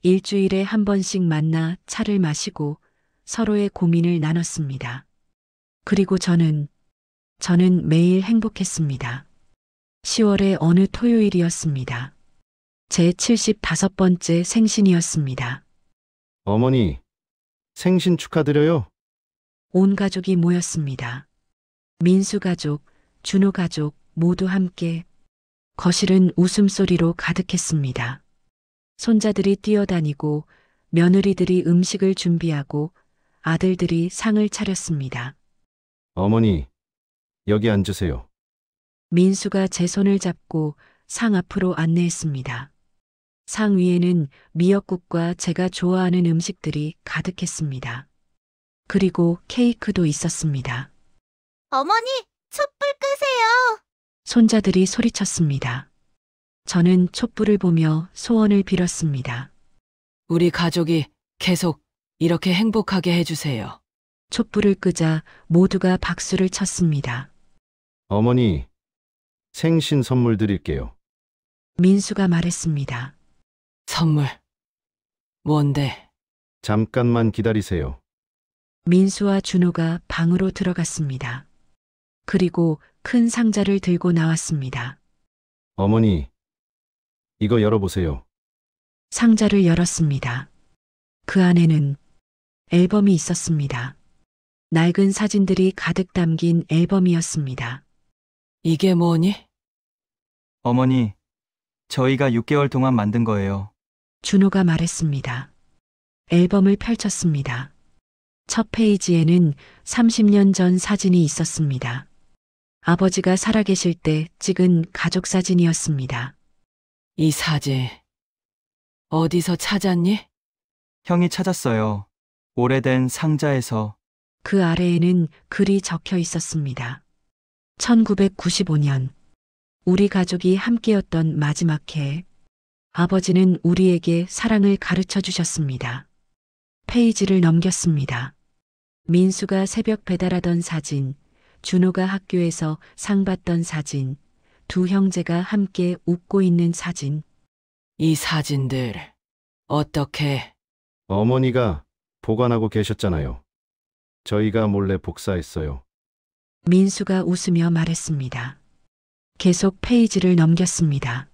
일주일에 한 번씩 만나 차를 마시고 서로의 고민을 나눴습니다. 그리고 저는 매일 행복했습니다. 10월의 어느 토요일이었습니다. 제 75번째 생신이었습니다. 어머니, 생신 축하드려요. 온 가족이 모였습니다. 민수 가족, 준호 가족 모두 함께. 거실은 웃음소리로 가득했습니다. 손자들이 뛰어다니고 며느리들이 음식을 준비하고 아들들이 상을 차렸습니다. 어머니, 여기 앉으세요. 민수가 제 손을 잡고 상 앞으로 안내했습니다. 상 위에는 미역국과 제가 좋아하는 음식들이 가득했습니다. 그리고 케이크도 있었습니다. 어머니, 촛불 끄세요. 손자들이 소리쳤습니다. 저는 촛불을 보며 소원을 빌었습니다. 우리 가족이 계속 이렇게 행복하게 해주세요. 촛불을 끄자 모두가 박수를 쳤습니다. 어머니, 생신 선물 드릴게요. 민수가 말했습니다. 선물. 뭔데? 잠깐만 기다리세요. 민수와 준호가 방으로 들어갔습니다. 그리고 큰 상자를 들고 나왔습니다. 어머니, 이거 열어보세요. 상자를 열었습니다. 그 안에는 앨범이 있었습니다. 낡은 사진들이 가득 담긴 앨범이었습니다. 이게 뭐니? 어머니, 저희가 6개월 동안 만든 거예요. 준호가 말했습니다. 앨범을 펼쳤습니다. 첫 페이지에는 30년 전 사진이 있었습니다. 아버지가 살아계실 때 찍은 가족 사진이었습니다. 이 사진. 어디서 찾았니? 형이 찾았어요. 오래된 상자에서. 그 아래에는 글이 적혀 있었습니다. 1995년, 우리 가족이 함께였던 마지막 해, 아버지는 우리에게 사랑을 가르쳐 주셨습니다. 페이지를 넘겼습니다. 민수가 새벽 배달하던 사진, 준호가 학교에서 상 받던 사진, 두 형제가 함께 웃고 있는 사진. 이 사진들. 어떻게? 어머니가 보관하고 계셨잖아요. 저희가 몰래 복사했어요. 민수가 웃으며 말했습니다. 계속 페이지를 넘겼습니다.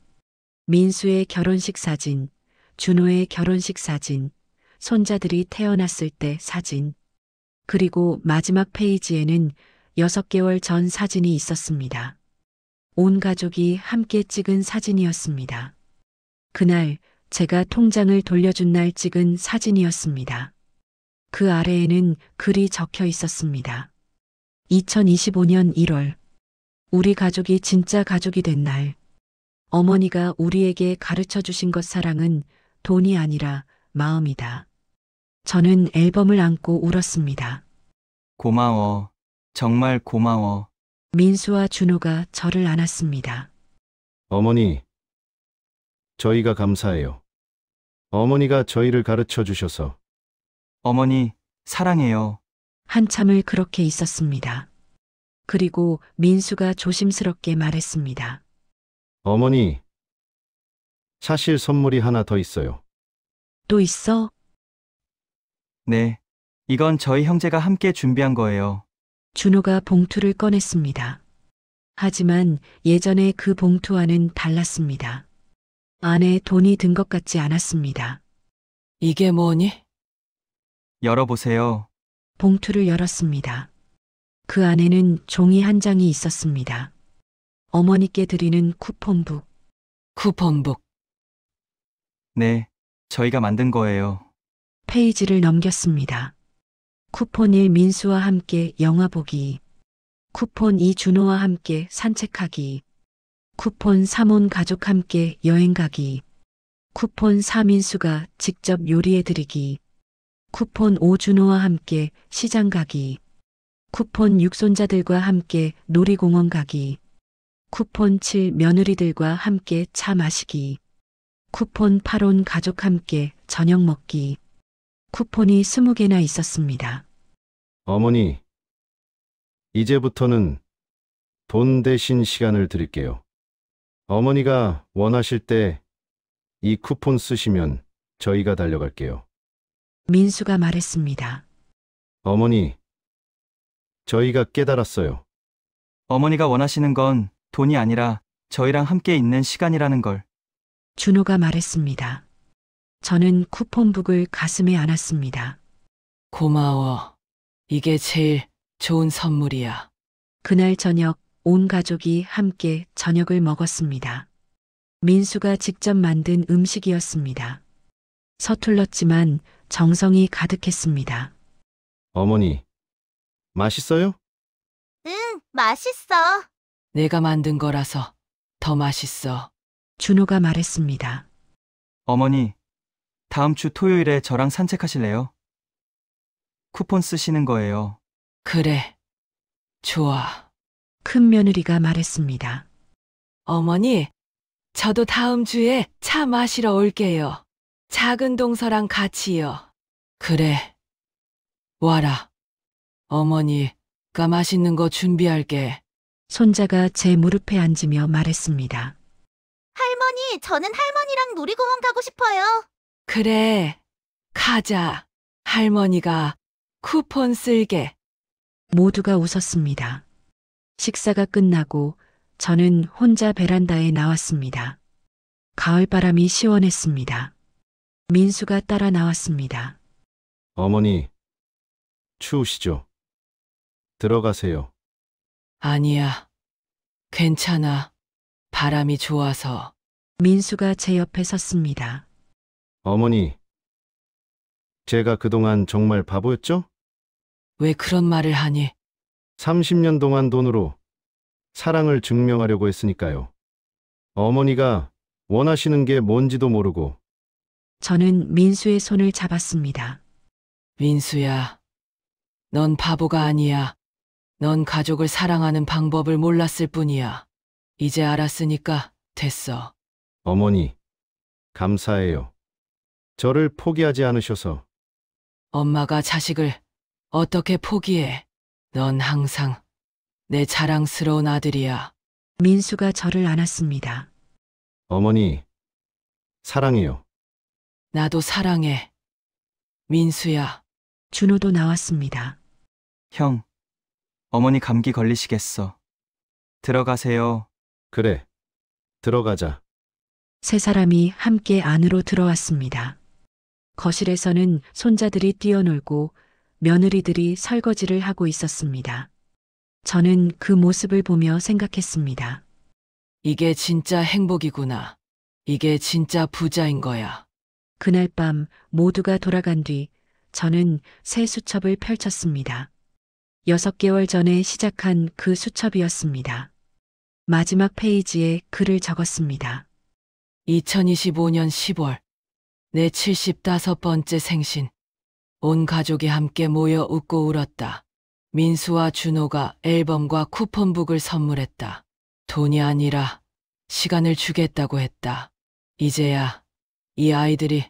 민수의 결혼식 사진, 준호의 결혼식 사진, 손자들이 태어났을 때 사진, 그리고 마지막 페이지에는 6개월 전 사진이 있었습니다. 온 가족이 함께 찍은 사진이었습니다. 그날 제가 통장을 돌려준 날 찍은 사진이었습니다. 그 아래에는 글이 적혀 있었습니다. 2025년 1월, 우리 가족이 진짜 가족이 된 날, 어머니가 우리에게 가르쳐 주신 것 사랑은 돈이 아니라 마음이다. 저는 앨범을 안고 울었습니다. 고마워. 정말 고마워. 민수와 준호가 저를 안았습니다. 어머니, 저희가 감사해요. 어머니가 저희를 가르쳐 주셔서. 어머니, 사랑해요. 한참을 그렇게 있었습니다. 그리고 민수가 조심스럽게 말했습니다. 어머니, 사실 선물이 하나 더 있어요. 또 있어? 네. 이건 저희 형제가 함께 준비한 거예요. 준호가 봉투를 꺼냈습니다. 하지만 예전에 그 봉투와는 달랐습니다. 안에 돈이 든 것 같지 않았습니다. 이게 뭐니? 열어보세요. 봉투를 열었습니다. 그 안에는 종이 한 장이 있었습니다. 어머니께 드리는 쿠폰북. 쿠폰북. 네, 저희가 만든 거예요. 페이지를 넘겼습니다. 쿠폰 1 민수와 함께 영화 보기. 쿠폰 2 준호와 함께 산책하기. 쿠폰 3 온 가족 함께 여행 가기. 쿠폰 4 민수가 직접 요리해 드리기. 쿠폰 5 준호와 함께 시장 가기. 쿠폰 6 손자들과 함께 놀이공원 가기. 쿠폰 7 며느리들과 함께 차 마시기. 쿠폰 8 온 가족 함께 저녁 먹기. 쿠폰이 20개나 있었습니다. 어머니, 이제부터는 돈 대신 시간을 드릴게요. 어머니가 원하실 때 이 쿠폰 쓰시면 저희가 달려갈게요. 민수가 말했습니다. 어머니, 저희가 깨달았어요. 어머니가 원하시는 건 돈이 아니라 저희랑 함께 있는 시간이라는 걸. 준호가 말했습니다. 저는 쿠폰북을 가슴에 안았습니다. 고마워. 이게 제일 좋은 선물이야. 그날 저녁 온 가족이 함께 저녁을 먹었습니다. 민수가 직접 만든 음식이었습니다. 서툴렀지만 정성이 가득했습니다. 어머니, 맛있어요? 응, 맛있어. 내가 만든 거라서 더 맛있어. 준호가 말했습니다. 어머니, 다음 주 토요일에 저랑 산책하실래요? 쿠폰 쓰시는 거예요. 그래. 좋아. 큰 며느리가 말했습니다. 어머니, 저도 다음 주에 차 마시러 올게요. 작은 동서랑 같이요. 그래. 와라. 어머니가 맛있는 거 준비할게. 손자가 제 무릎에 앉으며 말했습니다. 할머니, 저는 할머니랑 놀이공원 가고 싶어요. 그래. 가자. 할머니가 쿠폰 쓸게. 모두가 웃었습니다. 식사가 끝나고 저는 혼자 베란다에 나왔습니다. 가을바람이 시원했습니다. 민수가 따라 나왔습니다. 어머니, 추우시죠? 들어가세요. 아니야. 괜찮아. 바람이 좋아서. 민수가 제 옆에 섰습니다. 어머니, 제가 그동안 정말 바보였죠? 왜 그런 말을 하니? 30년 동안 돈으로 사랑을 증명하려고 했으니까요. 어머니가 원하시는 게 뭔지도 모르고. 저는 민수의 손을 잡았습니다. 민수야, 넌 바보가 아니야. 넌 가족을 사랑하는 방법을 몰랐을 뿐이야. 이제 알았으니까 됐어. 어머니, 감사해요. 저를 포기하지 않으셔서. 엄마가 자식을 어떻게 포기해? 넌 항상 내 자랑스러운 아들이야. 민수가 저를 안았습니다. 어머니, 사랑해요. 나도 사랑해. 민수야. 준호도 나왔습니다. 형, 어머니 감기 걸리시겠어. 들어가세요. 그래, 들어가자. 세 사람이 함께 안으로 들어왔습니다. 거실에서는 손자들이 뛰어놀고 며느리들이 설거지를 하고 있었습니다. 저는 그 모습을 보며 생각했습니다. 이게 진짜 행복이구나. 이게 진짜 부자인 거야. 그날 밤 모두가 돌아간 뒤 저는 새 수첩을 펼쳤습니다. 6개월 전에 시작한 그 수첩이었습니다. 마지막 페이지에 글을 적었습니다. 2025년 10월 내 75번째 생신. 온 가족이 함께 모여 웃고 울었다. 민수와 준호가 앨범과 쿠폰북을 선물했다. 돈이 아니라 시간을 주겠다고 했다. 이제야 이 아이들이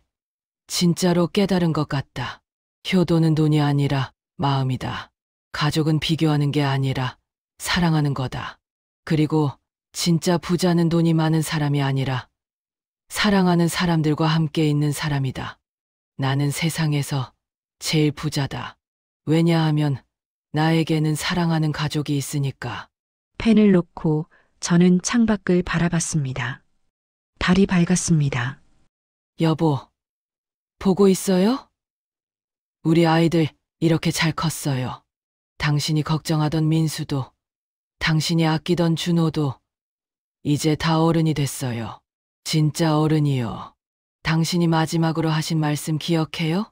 진짜로 깨달은 것 같다. 효도는 돈이 아니라 마음이다. 가족은 비교하는 게 아니라 사랑하는 거다. 그리고 진짜 부자는 돈이 많은 사람이 아니라 사랑하는 사람들과 함께 있는 사람이다. 나는 세상에서 제일 부자다. 왜냐하면 나에게는 사랑하는 가족이 있으니까. 펜을 놓고 저는 창밖을 바라봤습니다. 달이 밝았습니다. 여보, 보고 있어요? 우리 아이들 이렇게 잘 컸어요. 당신이 걱정하던 민수도, 당신이 아끼던 준호도 이제 다 어른이 됐어요. 진짜 어른이요. 당신이 마지막으로 하신 말씀 기억해요?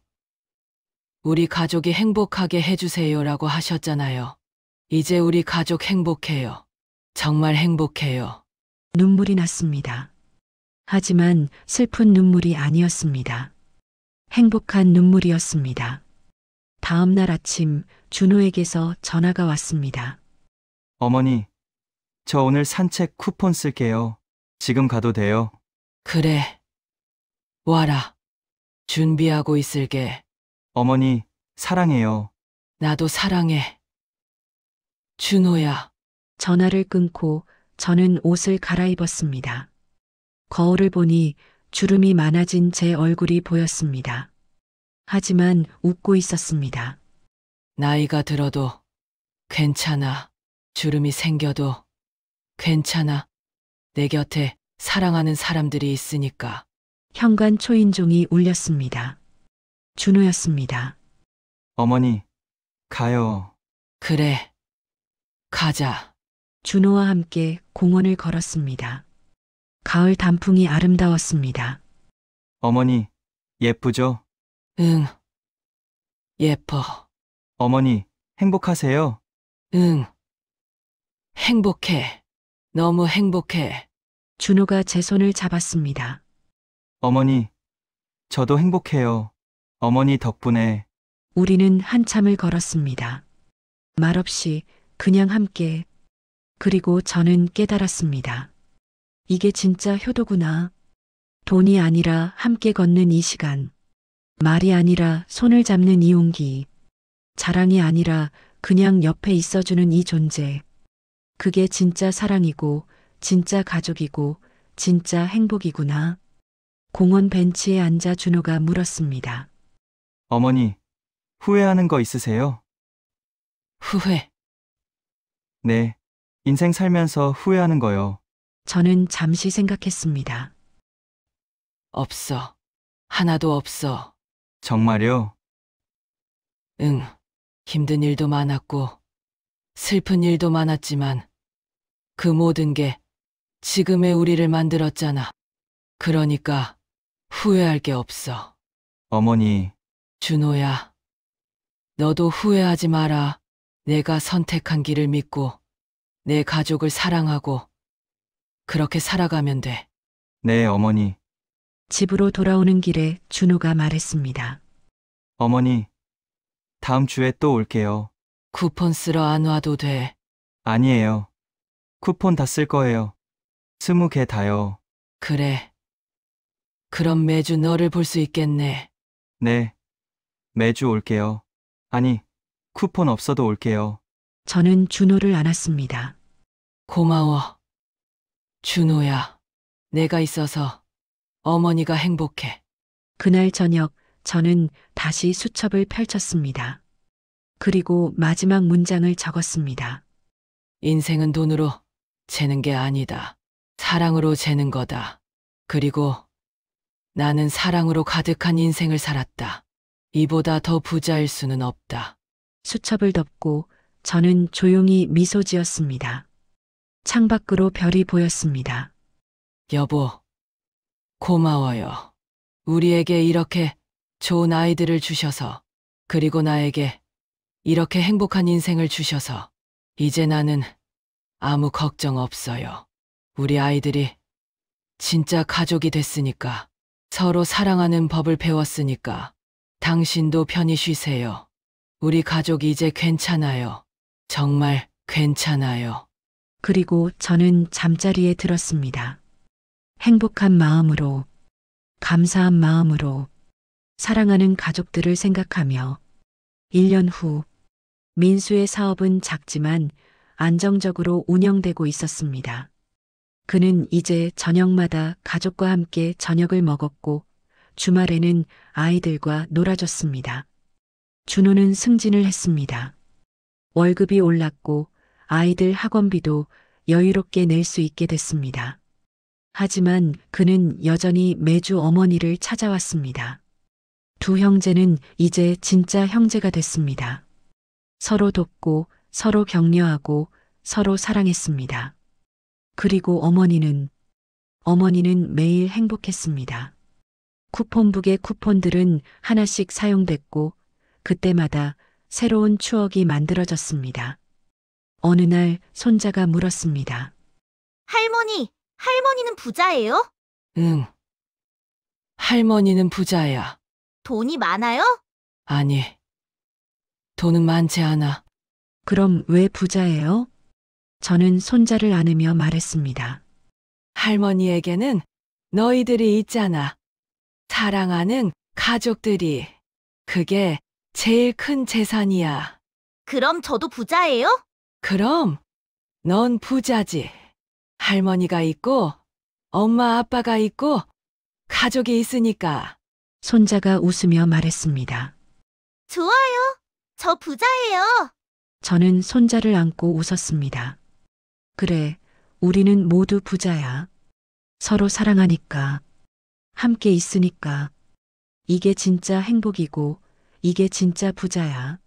우리 가족이 행복하게 해주세요라고 하셨잖아요. 이제 우리 가족 행복해요. 정말 행복해요. 눈물이 났습니다. 하지만 슬픈 눈물이 아니었습니다. 행복한 눈물이었습니다. 다음 날 아침 준호에게서 전화가 왔습니다. 어머니, 저 오늘 산책 쿠폰 쓸게요. 지금 가도 돼요? 그래. 와라. 준비하고 있을게. 어머니, 사랑해요. 나도 사랑해. 준호야. 전화를 끊고 저는 옷을 갈아입었습니다. 거울을 보니 주름이 많아진 제 얼굴이 보였습니다. 하지만 웃고 있었습니다. 나이가 들어도 괜찮아. 주름이 생겨도 괜찮아. 내 곁에 사랑하는 사람들이 있으니까. 현관 초인종이 울렸습니다. 준호였습니다. 어머니, 가요. 그래. 가자. 준호와 함께 공원을 걸었습니다. 가을 단풍이 아름다웠습니다. 어머니, 예쁘죠? 응. 예뻐. 어머니, 행복하세요? 응. 행복해. 너무 행복해. 준호가 제 손을 잡았습니다. 어머니, 저도 행복해요. 어머니 덕분에. 우리는 한참을 걸었습니다. 말없이 그냥 함께. 그리고 저는 깨달았습니다. 이게 진짜 효도구나. 돈이 아니라 함께 걷는 이 시간. 말이 아니라 손을 잡는 이 온기. 자랑이 아니라 그냥 옆에 있어주는 이 존재. 그게 진짜 사랑이고, 진짜 가족이고, 진짜 행복이구나. 공원 벤치에 앉아 준호가 물었습니다. 어머니, 후회하는 거 있으세요? 후회. 네, 인생 살면서 후회하는 거요. 저는 잠시 생각했습니다. 없어. 하나도 없어. 정말요? 응. 힘든 일도 많았고, 슬픈 일도 많았지만, 그 모든 게 지금의 우리를 만들었잖아. 그러니까 후회할 게 없어. 어머니, 준호야. 너도 후회하지 마라. 내가 선택한 길을 믿고, 내 가족을 사랑하고, 그렇게 살아가면 돼. 네, 어머니. 집으로 돌아오는 길에 준호가 말했습니다. 어머니, 다음 주에 또 올게요. 쿠폰 쓰러 안 와도 돼. 아니에요. 쿠폰 다 쓸 거예요. 20개 다요. 그래. 그럼 매주 너를 볼 수 있겠네. 네, 매주 올게요. 아니, 쿠폰 없어도 올게요. 저는 준호를 안았습니다. 고마워. 준호야. 내가 있어서 어머니가 행복해. 그날 저녁 저는 다시 수첩을 펼쳤습니다. 그리고 마지막 문장을 적었습니다. 인생은 돈으로 재는 게 아니다. 사랑으로 재는 거다. 그리고 나는 사랑으로 가득한 인생을 살았다. 이보다 더 부자일 수는 없다. 수첩을 덮고 저는 조용히 미소 지었습니다. 창밖으로 별이 보였습니다. 여보, 고마워요. 우리에게 이렇게 좋은 아이들을 주셔서, 그리고 나에게 이렇게 행복한 인생을 주셔서, 이제 나는 아무 걱정 없어요. 우리 아이들이 진짜 가족이 됐으니까, 서로 사랑하는 법을 배웠으니까, 당신도 편히 쉬세요. 우리 가족 이제 괜찮아요. 정말 괜찮아요. 그리고 저는 잠자리에 들었습니다. 행복한 마음으로, 감사한 마음으로, 사랑하는 가족들을 생각하며 1년 후 민수의 사업은 작지만 안정적으로 운영되고 있었습니다. 그는 이제 저녁마다 가족과 함께 저녁을 먹었고 주말에는 아이들과 놀아줬습니다. 준호는 승진을 했습니다. 월급이 올랐고 아이들 학원비도 여유롭게 낼 수 있게 됐습니다. 하지만 그는 여전히 매주 어머니를 찾아왔습니다. 두 형제는 이제 진짜 형제가 됐습니다. 서로 돕고 서로 격려하고 서로 사랑했습니다. 그리고 어머니는 매일 행복했습니다. 쿠폰북의 쿠폰들은 하나씩 사용됐고 그때마다 새로운 추억이 만들어졌습니다. 어느 날 손자가 물었습니다. 할머니는 부자예요? 응. 할머니는 부자야. 돈이 많아요? 아니, 돈은 많지 않아. 그럼 왜 부자예요? 저는 손자를 안으며 말했습니다. 할머니에게는 너희들이 있잖아. 사랑하는 가족들이. 그게 제일 큰 재산이야. 그럼 저도 부자예요? 그럼 넌 부자지. 할머니가 있고 엄마 아빠가 있고 가족이 있으니까. 손자가 웃으며 말했습니다. 좋아요. 저 부자예요. 저는 손자를 안고 웃었습니다. 그래, 우리는 모두 부자야. 서로 사랑하니까, 함께 있으니까. 이게 진짜 행복이고, 이게 진짜 부자야.